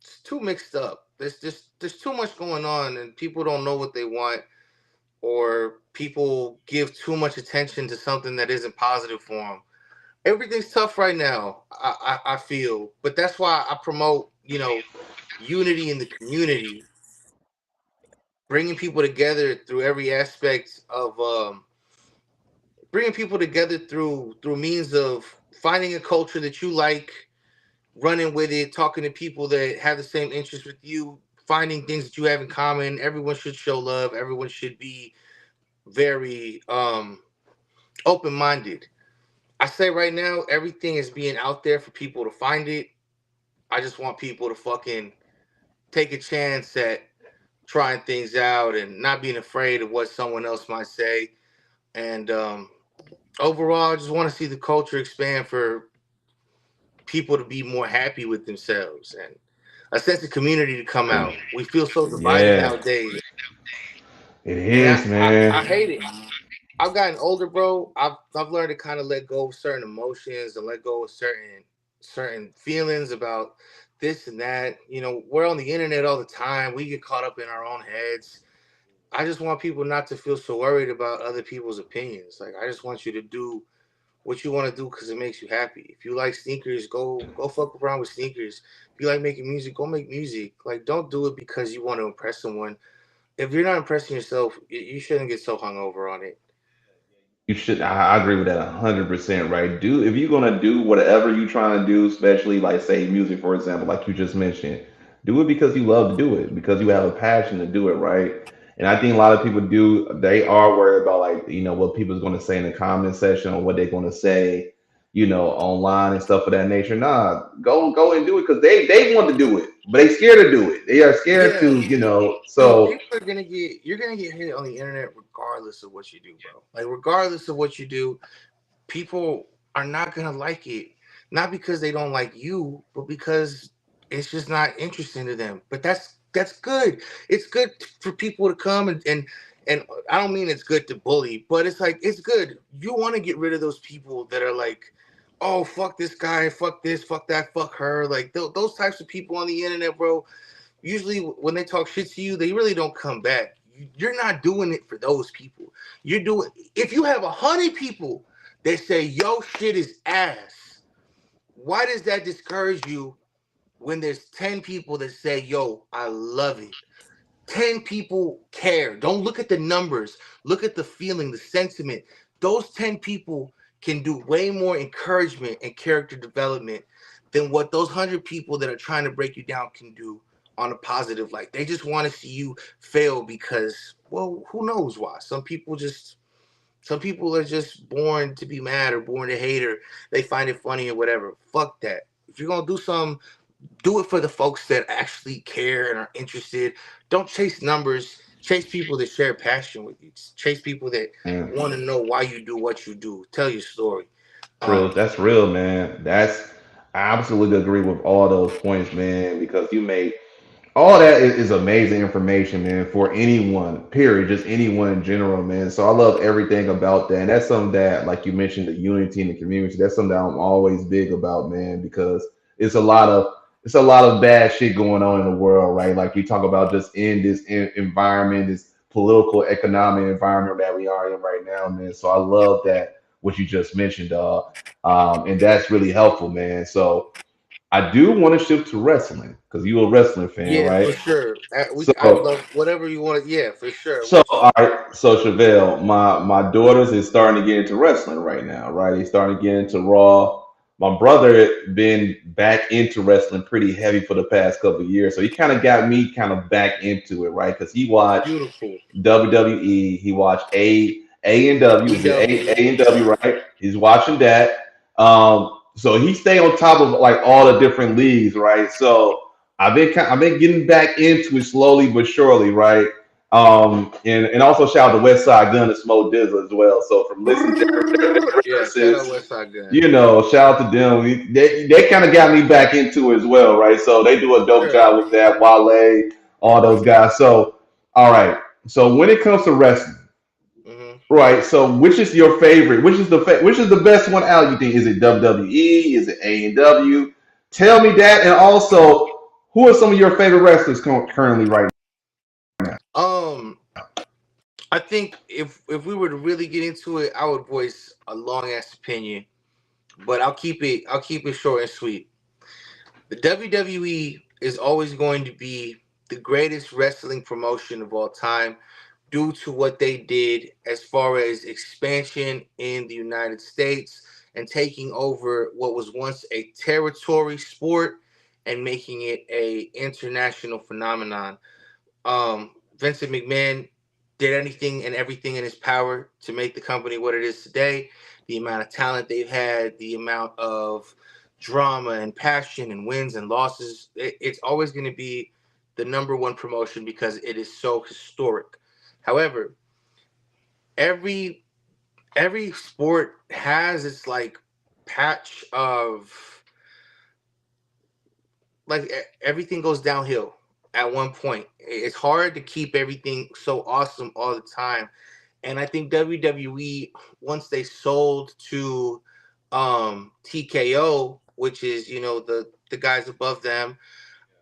it's too mixed up. There's too much going on and people don't know what they want or people give too much attention to something that isn't positive for them. Everything's tough right now. I feel, but that's why I promote unity in the community, bringing people together through every aspect of bringing people together through means of finding a culture that you like, running with it, talking to people that have the same interests with you, finding things that you have in common. Everyone should show love. Everyone should be very open minded. I say right now, everything is being out there for people to find it. I just want people to fucking take a chance at trying things out and not being afraid of what someone else might say. And overall, I just want to see the culture expand for people to be more happy with themselves and a sense of community to come out. We feel so divided Yeah, nowadays, it and is, man. I hate it. I've gotten older, bro. I've learned to kind of let go of certain emotions and let go of certain feelings about this and that. We're on the internet all the time. We get caught up in our own heads. I just want people not to feel so worried about other people's opinions. Like I just want you to do what you want to do because it makes you happy. If you like sneakers, go fuck around with sneakers. If you like making music, go make music. Like don't do it because you want to impress someone. If you're not impressing yourself, you shouldn't get so hung over on it. You should. I agree with that 100%. Right? Do if you're gonna do whatever you trying to do, especially like say music, for example, like you just mentioned, do it because you love to do it, because you have a passion to do it, right? And I think a lot of people do. They are worried about like what people's going to say in the comment section or what they're going to say, online and stuff of that nature. Nah, go and do it because they want to do it, but they scared to do it. They are scared Yeah, to, dude, So you're gonna get hit on the internet regardless of what you do, bro. Like regardless of what you do, people are not gonna like it. Not because they don't like you, but because it's just not interesting to them. But that's good. It's good for people to come and I don't mean it's good to bully, but it's like it's good. You want to get rid of those people that are like, oh fuck this guy, fuck this, fuck that, fuck her. Like those types of people on the internet, bro. Usually when they talk shit to you, they really don't come back. You're not doing it for those people. You're doing if you have 100 people that say yo shit is ass, why does that discourage you when there's 10 people that say yo I love it? 10 people care. Don't look at the numbers. Look at the feeling, the sentiment. Those 10 people can do way more encouragement and character development than what those 100 people that are trying to break you down can do on a positive light. They just want to see you fail because, well, who knows why? Some people are just born to be mad or born to hate or they find it funny or whatever. Fuck that. If you're gonna do something, do it for the folks that actually care and are interested. Don't chase numbers. Chase people that share passion with you. Chase people that Mm. want to know why you do what you do. Tell your story. Real, Um, that's real, man. I absolutely agree with all those points, man, because you made all that is amazing information, man, for anyone, period, just anyone in general, man. So I love everything about that. And that's something that, like you mentioned, the unity in the community, that's something that I'm always big about, man, because it's a lot of it's a lot of bad shit going on in the world, right? Like you talk about just in this environment, this political, economic environment that we are in right now, man. So I love that what you just mentioned, dog. And that's really helpful, man. So I do want to shift to wrestling because you're a wrestling fan, yeah, for right? sure. I would So, love whatever you want. Yeah, for sure. so all right. So Chevelle, my daughters is starting to get into wrestling right now, right? He's starting to get into Raw. My brother been back into wrestling pretty heavy for the past couple of years, so he kind of got me kind of back into it, right? Because he watched Beautiful. WWE. He watched A and W. Is it EW. A and W? Right. He's watching that. So he stay on top of like all the different leagues, right? So I've been getting back into it slowly but surely, right? And also shout out to West Side Gun and Smo Dizzle as well. So from listening to their Yeah, shout out references, West Side Gun. you know, shout out to them. They kind of got me back into it as well, right? So they do a dope Sure. job with that. Wale, all those guys. So, all right. So when it comes to wrestling, Hmm. right? So which is your favorite? Which is the best one out? You think is it WWE? Is it A and W? Tell me that, and also who are some of your favorite wrestlers currently right now? Um, I think if we were to really get into it, I would voice a long ass opinion, but I'll keep it short and sweet. The WWE is always going to be the greatest wrestling promotion of all time due to what they did as far as expansion in the United States and taking over what was once a territory sport and making it a international phenomenon. Vincent McMahon did anything and everything in his power to make the company what it is today. The amount of talent they've had, the amount of drama and passion and wins and losses, it's always going to be the number one promotion because it is so historic. However, every every sport has its like patch of like everything goes downhill at one point. It's hard to keep everything so awesome all the time. And I think WWE, once they sold to TKO, which is, you know, the guys above them,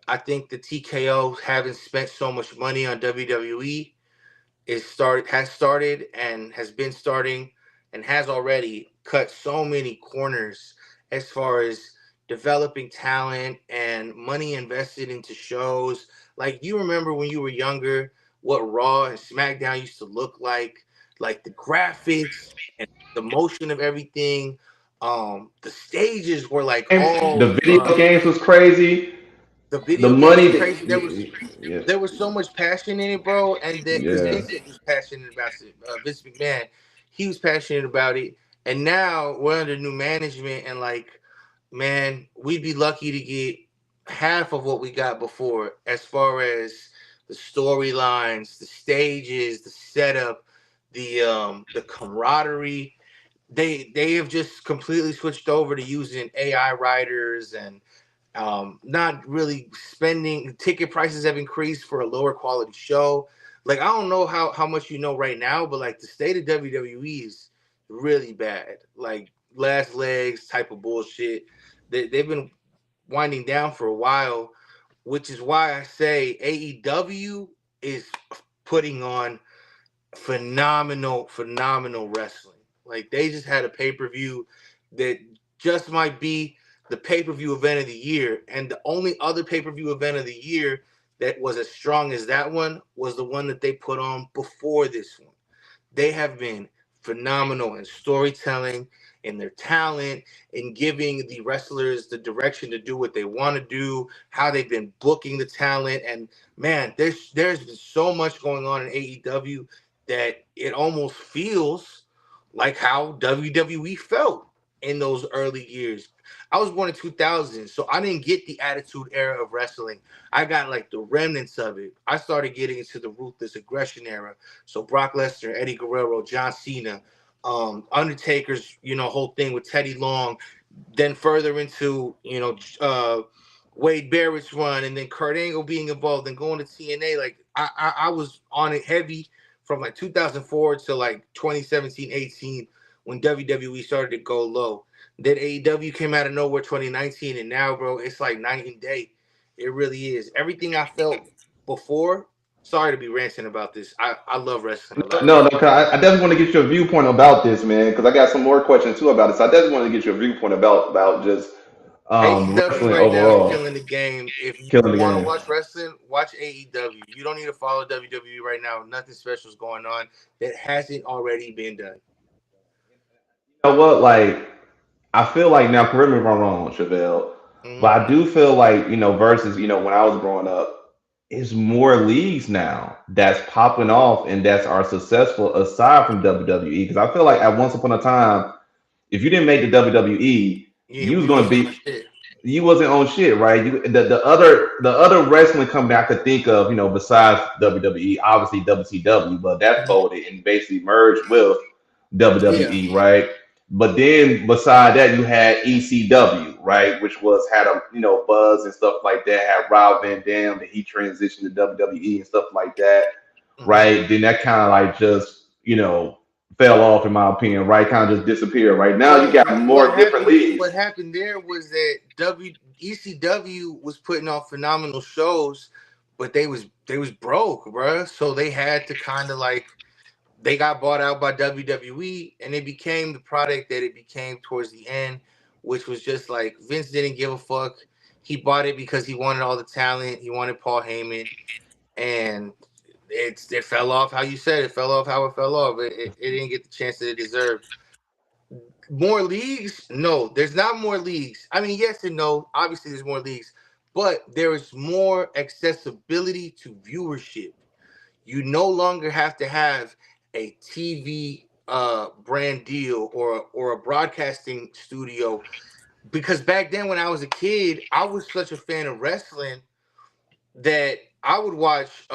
I think the TKO having spent so much money on WWE has started and has been starting and has already cut so many corners as far as developing talent and money invested into shows. Like you remember when you were younger, what Raw and SmackDown used to look like the graphics and the motion of everything. The stages were like all The video games was crazy. the The video games money, were crazy. yeah, There was so much passion in it, bro. And then because yeah. Vincent was passionate about it, Vince McMahon, he was passionate about it. And now we're under new management, and like, man, we'd be lucky to get half of what we got before, as far as the storylines, the stages, the setup, the camaraderie. They have just completely switched over to using AI writers and not really spending. Ticket prices have increased for a lower quality show. Like I don't know how much you know right now, but like the state of WWE is really bad. Like last legs type of bullshit. They've been winding down for a while, which is why I say AEW is putting on phenomenal wrestling. Like they just had a pay-per-view that just might be the pay-per-view event of the year, and the only other pay-per-view event of the year that was as strong as that one was the one that they put on before this one. They have been phenomenal in storytelling, in their talent, in giving the wrestlers the direction to do what they want to do, how they've been booking the talent. And man, there's been so much going on in AEW that it almost feels like how WWE felt in those early years. I was born in 2000, so I didn't get the Attitude Era of wrestling. I got like the remnants of it. I started getting into the Ruthless Aggression era. So Brock Lesnar, Eddie Guerrero, John Cena, Undertaker's, whole thing with Teddy Long, then further into, Wade Barrett's run, and then Kurt Angle being involved and going to TNA. Like I was on it heavy from like 2004 to like 2017, 18 when WWE started to go low. Then AEW came out of nowhere 2019, and now, bro, it's like night and day. It really is. Everything I felt before. Sorry to be ranting about this. I love wrestling a lot. No, no, 'cause I definitely want to get your viewpoint about this, man, because I got some more questions too about it. So I definitely want to get your viewpoint about just AEW wrestling right now is overall, killing the game. If you killing the want to game. watch wrestling, watch AEW. You don't need to follow WWE right now. Nothing special is going on that hasn't already been done. You know what? Like, I feel like now, correct me if I'm wrong, Chevelle, Hmm. but I do feel like versus when I was growing up, it's more leagues now that's popping off and that's are successful aside from WWE. Because I feel like at once upon a time, if you didn't make the WWE, Yeah, you was you going to wasn't on be shit. you wasn't on shit, right? The other wrestling company I could think of, besides WWE, obviously WCW, but that Mhm. folded and basically merged with Yeah. WWE, right? But then beside that, you had ECW, right, which was had a buzz and stuff like that. Had Rob Van Dam, and he transitioned to WWE and stuff like that, Hmm. right? Then that kind of like just fell off in my opinion, right? Kind of just disappeared. Right now, you Well, got more different leagues. what happened there was that ECW was putting on phenomenal shows, but they was broke, bruh. So they had to kind of like they got bought out by WWE, and it became the product that it became towards the end, which was just like Vince didn't give a fuck. He bought it because he wanted all the talent. He wanted Paul Heyman, and it fell off how you said it fell off how it fell off. It didn't get the chance that it deserved. More leagues? No, there's not more leagues. I mean, yes and no. Obviously, there's more leagues, but there is more accessibility to viewership. You no longer have to have a TV brand deal or a broadcasting studio, because back then when I was a kid, I was such a fan of wrestling that I would watch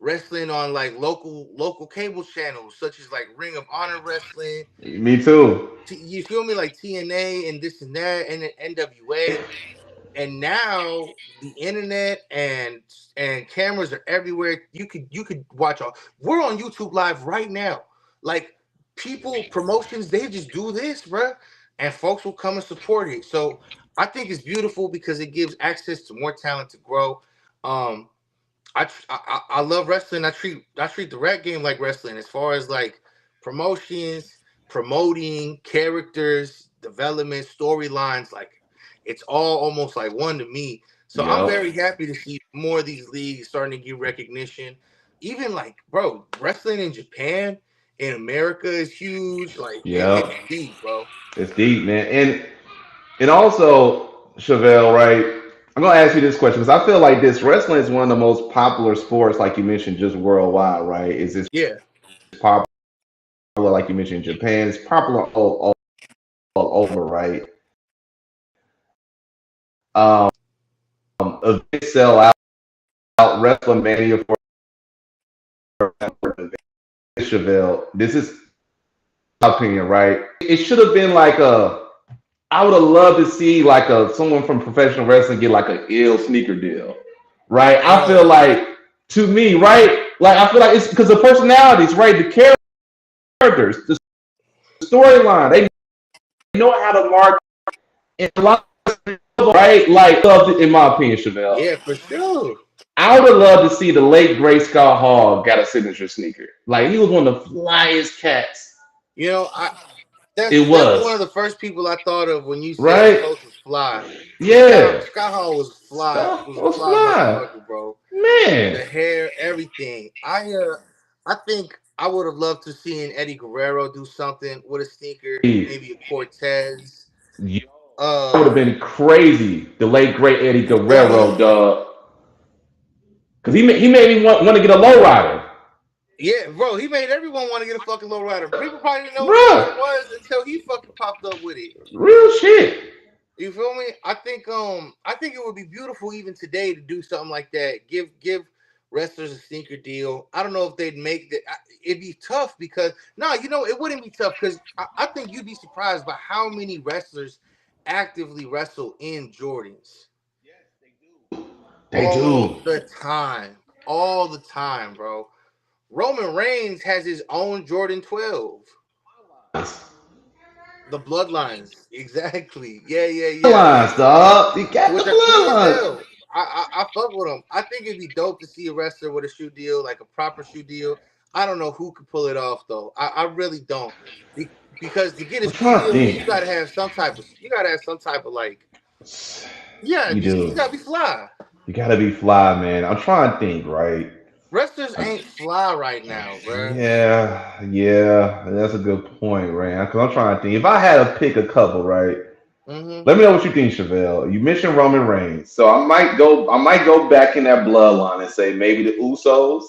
wrestling on like local cable channels such as like Ring of Honor Wrestling. Me too. You feel me, like TNA and this and that, and then NWA. And now the internet and cameras are everywhere. You could watch all. We're on YouTube Live right now. Like, people promotions, they just do this, bruh, and folks will come and support it. So I think it's beautiful because it gives access to more talent to grow. Um, I love wrestling. I treat the rap game like wrestling, as far as like promotions, promoting characters, development, storylines. Like, it's all almost like one to me. So I'm Yep. very happy to see more of these leagues starting to get recognition. Even like, bro, wrestling in Japan, in America is huge. Like, it's Yep. deep, bro. It's deep, man. And also, Chevelle, right? I'm gonna ask you this question because I feel like this wrestling is one of the most popular sports, like you mentioned, just worldwide, right? Is this Yeah. popular, like you mentioned, in Japan? It's popular all over, right? Um, Events sell out. WrestleMania for Chevelle. This is my opinion, right? It should have been like a. I would have loved to see like someone from professional wrestling get like a ill sneaker deal, right? I feel Oh, like to me, right? Like I feel like it's because the personalities, right? The characters, the storyline, they know how to market and a lot of right. Like loved it, in my opinion, Chevelle. yeah, for sure. I would have loved to see the late great Scott Hall got a signature sneaker. Like he was one of the flyest cats. You know, I that's It that's one of was the first people I thought of when you said right. closest fly. Yeah, Scott Hall was fly. Scott Was a was fly fly, motherfucker, bro. The man. hair, everything. I think I would have loved to seen Eddie Guerrero do something with a sneaker, maybe a Cortez. Yo, that would have Uh, been crazy. The late great Eddie Guerrero, oh dog. Because he made me want to get a lowrider. yeah, bro. He made everyone want to get a fucking lowrider. People probably didn't know what Bruh, lowrider was until he fucking popped up with it. real shit. You feel me? I think it would be beautiful even today to do something like that. Give wrestlers a sneaker deal. I don't know if they'd make that. It'd be tough because no, it wouldn't be tough because I think you'd be surprised by how many wrestlers actively wrestle in Jordans They do. all the time, bro. Roman Reigns has his own Jordan 12. The bloodlines, exactly. Yeah. Bloodlines, dog. You got the Which are cool as bloodlines. hell. I fuck with them. I think it'd be dope to see a wrestler with a shoe deal, like a proper shoe deal. I don't know who could pull it off though. I really don't. Because to get a I'm shoe trying to deal, man, think. you gotta have some type of like, yeah, You you do. gotta be fly. You gotta be fly, man. I'm trying to think, right? Wrestlers I- ain't fly right now, bruh. yeah, that's a good point, right? Because I'm trying to think. If I had to pick a couple, right? Mm-hmm. Let me know what you think, Chevelle. You mentioned Roman Reigns, so I might go back in that bloodline and say maybe the Usos,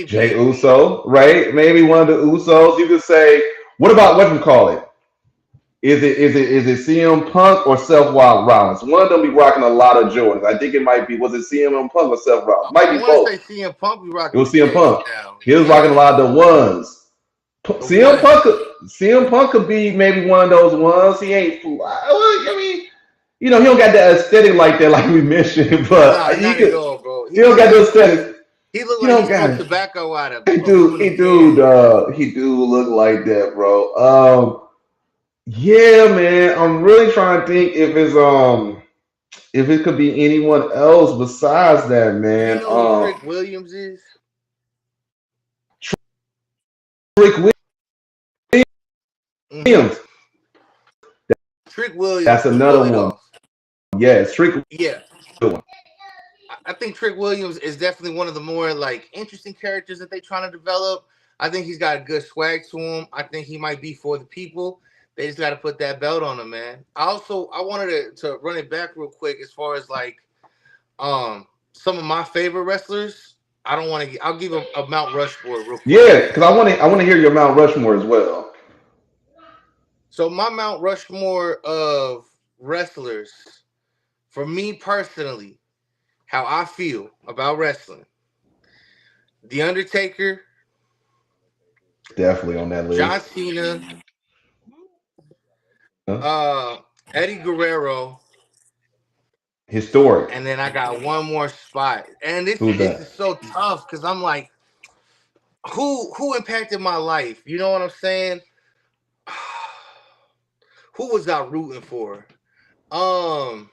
Jay Maybe. Uso, right? Maybe one of the Usos. You could say, what about what you call it? Is it CM Punk or Seth Rollins? One of them be rocking a lot of Jordans. I think it might be. Was it CM Punk or Seth Rollins? Might I be want to both. say CM Punk be It rocking was the CM J's Punk. now. He was rocking a Yeah, lot of the ones. the CM ones. Punk, CM Punk could be maybe one of those ones. He ain't. Well, I mean, he don't got that aesthetic like that, like we mentioned. Nah, But he not at could. all, bro. He don't got the aesthetic. He looked He like he don't got smoked it. tobacco out of He do. aluminum He do. cans. He do look like that, bro. Yeah, man. I'm really trying to think if it could be anyone else besides that, Do you man. know who Trick Williams is? Trick Mm-hmm. Williams. Trick Williams That's could pull another it one. off. Yes, Trick. Yeah, I think Trick Williams is definitely one of the more like interesting characters that they trying to develop. I think he's got a good swag to him. I think he might be for the people. They just got to put that belt on him, man. I wanted to run it back real quick as far as like some of my favorite wrestlers. I don't want to. I'll give a Mount Rushmore real quick. Yeah, because I want to hear your Mount Rushmore as well. So my Mount Rushmore of wrestlers, for me personally, how I feel about wrestling: The Undertaker, Definitely on that John list. Cena, Huh? uh, Eddie Guerrero, Historic. and then I got one more spot. And Who's this that? is so tough because I'm like, who impacted my life? You know what I'm saying? Who was I rooting for? Um,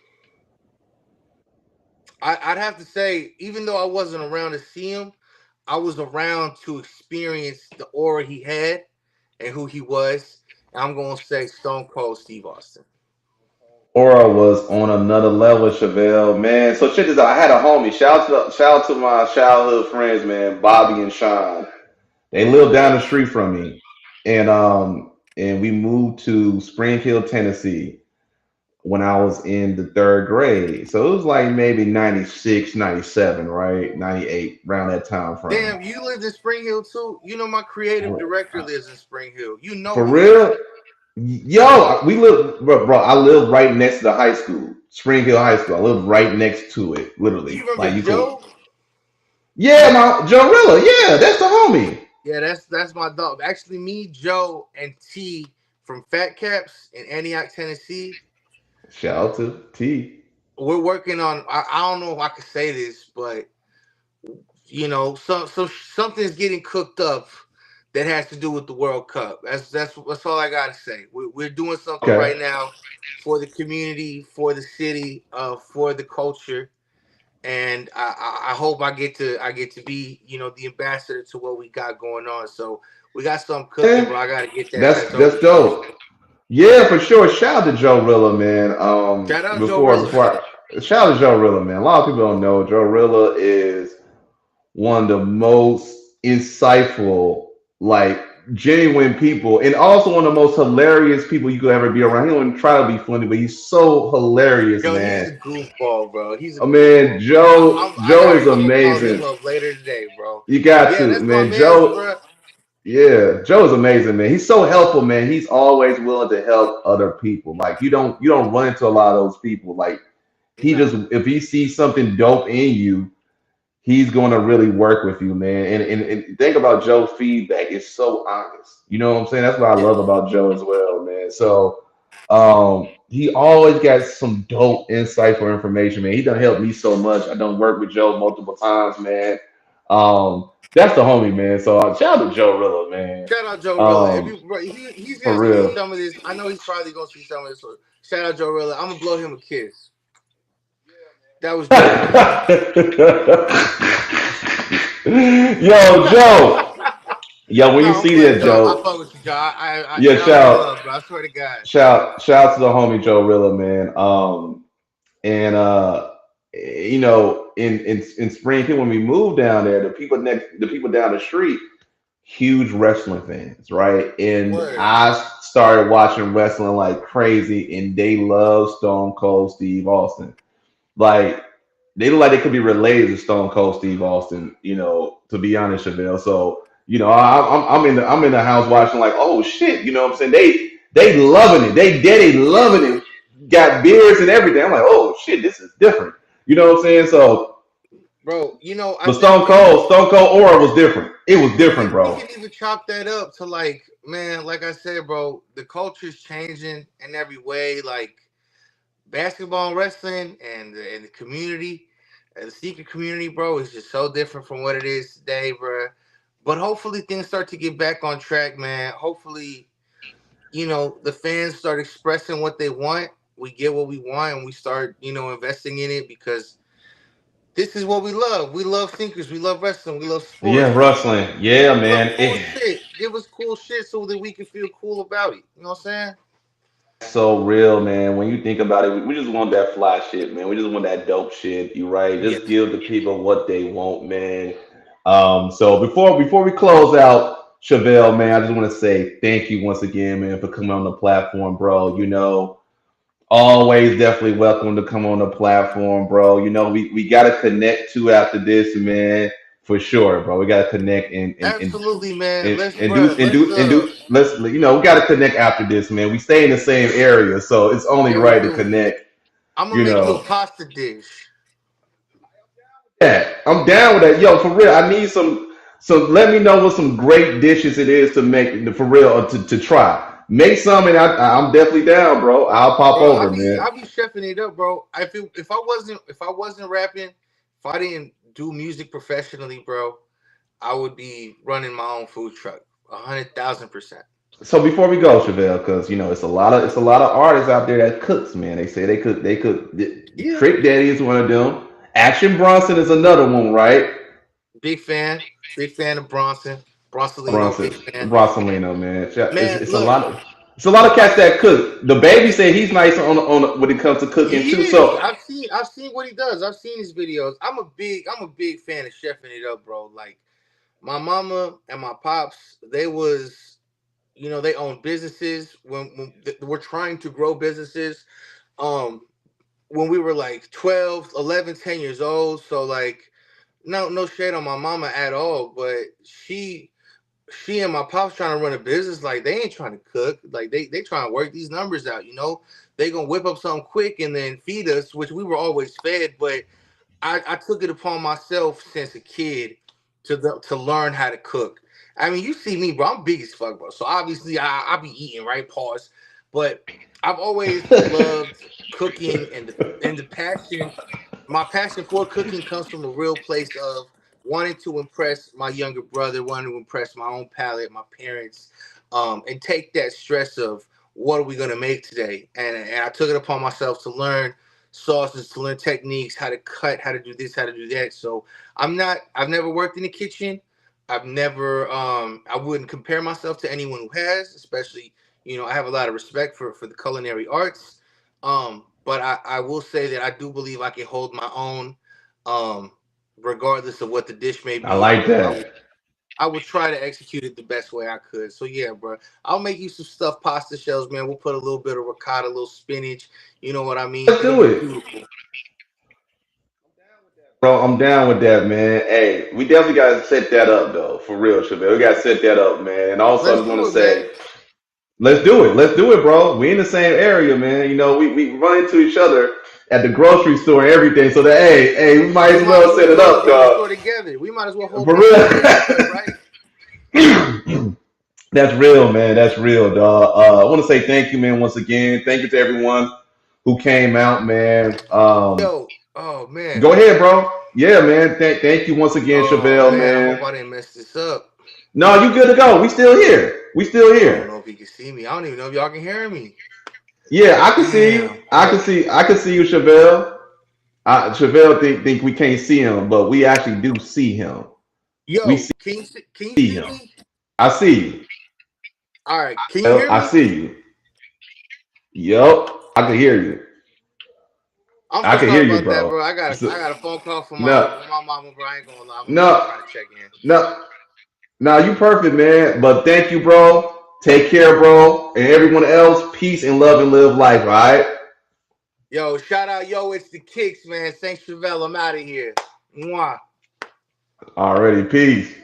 I'd have to say, even though I wasn't around to see him, I was around to experience the aura he had and who he was. And I'm gonna say Stone Cold Steve Austin. Aura was on another level, Chevelle, man. So check this out. I had a homie. Shout out to my childhood friends, man, Bobby and Sean. They live down the street from me, and we moved to Spring Hill, Tennessee when I was in the third grade. So it was like maybe 96, 97, right? 98, around that time frame. Damn, you lived in Spring Hill too. You know my creative director lives in Spring Hill. You know For he lives real? Yo, we live, bro. I live right next to the high school, Spring Hill High School. I live right next to it, You literally. remember Like you could, Joe? yeah, my Jorilla, yeah, that's the homie. Yeah, that's my dog. Actually, me, Joe, and T from Fat Caps in Antioch, Tennessee. Shout out to T. We're working on. I don't know if I could say this, but something's getting cooked up that has to do with the World Cup. That's all I gotta say. We're doing something Okay. right now for the community, for the city, for the culture, and I hope I get to be the ambassador to what we got going on. So we got something cooking, Yeah, bro. I gotta get that that's sent over that's to you. dope. Yeah, for sure. Shout out to Joe Rilla, man. Shout out Joe Before Rilla. before shout out to Joe Rilla, man. A lot of people don't know Joe Rilla is one of the most insightful, like genuine people, and also one of the most hilarious people you could ever be around. He don't try to be funny, but he's so hilarious, Yo, he's man. a goofball, bro. He's a Oh man, goofball, bro. I Joe is gotta. I'm gonna call him amazing. up later today, bro. You got Yeah, to, that's my man. man's, bro. Yeah, Joe is amazing, man. He's so helpful, man. He's always willing to help other people. Like you don't run into a lot of those people. Like he Nah, just if he sees something dope in you, he's going to really work with you, man. And think about Joe's feedback. It's so honest. You know what I'm saying? That's what I yeah, love about Joe as well, man. So he always got some dope, insightful information, man. He done helped me so much. I done worked with Joe multiple times, man. That's the homie, man. So shout out to Joe Rilla, man. shout out Joe Rilla. If Um, you, bro, he's for gonna see real. some of this. I know he's probably gonna see some of this. So shout out Joe Rilla. I'm gonna blow him a kiss. That was dope, man. Yo, Joe. Yo, when you No, I'm see playing, that, Joe. I Joe, fuck with you, Joe. yeah, Shout out to love, bro. I swear to God. shout to the homie Joe Rilla, man. And in Springfield when we moved down there, the people down the street, huge wrestling fans, right? And Word. I started watching wrestling like crazy, and they love Stone Cold Steve Austin. Like they look like they could be related to Stone Cold Steve Austin, to be honest, Chevelle. So, I'm in the house watching like, oh shit, you know what I'm saying? They loving it. They daddy loving Yeah, it. Got beers and everything. I'm like, oh shit, this is different. You know what I'm saying? So, bro. You know, I but think Stone Cold aura was different. It was different, we bro. can even chalk that up to, like, man, like I said, bro, the culture's changing in every way. Like basketball and wrestling and the community, the secret community, bro, is just so different from what it is today, bro. But hopefully things start to get back on track, man. Hopefully, the fans start expressing what they want. We get what we want, and we start, investing in it because this is what we love. We love thinkers. We love wrestling. We love Yeah, sports. wrestling. Yeah, We love man. cool shit. Give us cool shit so that we can feel cool about it. You know what I'm saying? That's so real, man. When you think about it, we just want that fly shit, man. We just want that dope shit. You right? Just Yes. give the people what they want, man. So before we close out, Chevelle, man, I just want to say thank you once again, man, for coming on the platform, bro. Always definitely welcome to come on the platform, bro. We gotta connect too after this, man, for sure, bro. We gotta connect Absolutely, man. and, Let's, and bro. do and Let's, do and do let's we got to connect after this, man. We stay in the same area, so it's only yeah, we right to do. connect. I'm gonna you make you a know pasta dish. yeah, I'm down with that. Yo, for real, I need some. So let me know what some great dishes it is to make for real, or to try. Make some, and I'm definitely down, bro. I'll pop Bro, over, man. I'll be chefing it up, bro. If I wasn't rapping, if I didn't do music professionally, bro, I would be running my own food truck. 100,000%. So before we go, Chevelle, because it's a lot of artists out there that cooks, man. They say they could. Yeah. Trick Daddy is one of them. Action Bronson is another one, right? Big fan. Big fan of Bronson. Bronsolino, Bronson, big fan. Bronsolino, man. Yeah, It's, Man, it's a look, lot of it's a lot of cats that cook. The baby said he's nice on when it comes to cooking he too. is. So I've seen what he does. I've seen his videos. I'm a big fan of chefing it up, bro. Like my mama and my pops, they own businesses when we're trying to grow businesses. Um, when we were like 12, 11, 10 years old. So like, no shade on my mama at all, but she and my pops trying to run a business. Like they ain't trying to cook. Like they trying to work these numbers out. They gonna whip up something quick and then feed us, which we were always fed. But I took it upon myself since a kid to learn how to cook. I mean, you see me, bro. I'm big as fuck, bro. So obviously, I be eating, right? Pause. But I've always loved cooking, and the passion. My passion for cooking comes from a real place of wanting to impress my younger brother, wanting to impress my own palate, my parents, and take that stress of what are we gonna make today. And I took it upon myself to learn sauces, to learn techniques, how to cut, how to do this, how to do that. So I've never worked in the kitchen. I wouldn't compare myself to anyone who has, especially, I have a lot of respect for the culinary arts. But I will say that I do believe I can hold my own, um, regardless of what the dish may I be. like that. I would try to execute it the best way I could. So yeah, bro, I'll make you some stuffed pasta shells, man. We'll put a little bit of ricotta, a little spinach. You know what I mean? Let's It'll do be it. beautiful. Bro, I'm down with that, man. Hey, we definitely gotta set that up though, for real, Chevelle. We gotta set that up, man. And also, I Let's just want do to it, man. say, let's do it. Let's do it, bro. We in the same area, man. We run into each other at the grocery store and everything. So that hey, we might We as might as well well set it go to the up, grocery dog. store together. We might as well hold For things together if we could, real. right? That's real, man. That's real, dog. I want to say thank you, man, once again. Thank you to everyone who came out, man. Yo, oh man. Go ahead, bro. Yeah, man. Thank you once again, Oh Chevelle, man, I hope man. I didn't mess this up. No, you good to go. We still here. We still I don't here. know if you can see me. I don't even know if y'all can hear me. Yeah, I can see you. Damn, I can bro. see. I can see you, Chevelle. Chevelle think we can't see him, but we actually do see him. We Yo, can you see see him. me? I see you. All right, can you Well, hear I me? see you. Yup. I can hear you. I'm I so can hear sorry you, about that, bro. bro. I got So, I got a phone call no, from my mama, bro. I ain't gonna lie. I'm no, trying to check in. no. Now you perfect, man. But thank you, bro. Take care, bro. And everyone else, peace and love and live life, all right? Yo, shout out, yo, it's the Kicks, man. Thanks, Chevelle. I'm out of here. Mwah. Already, peace.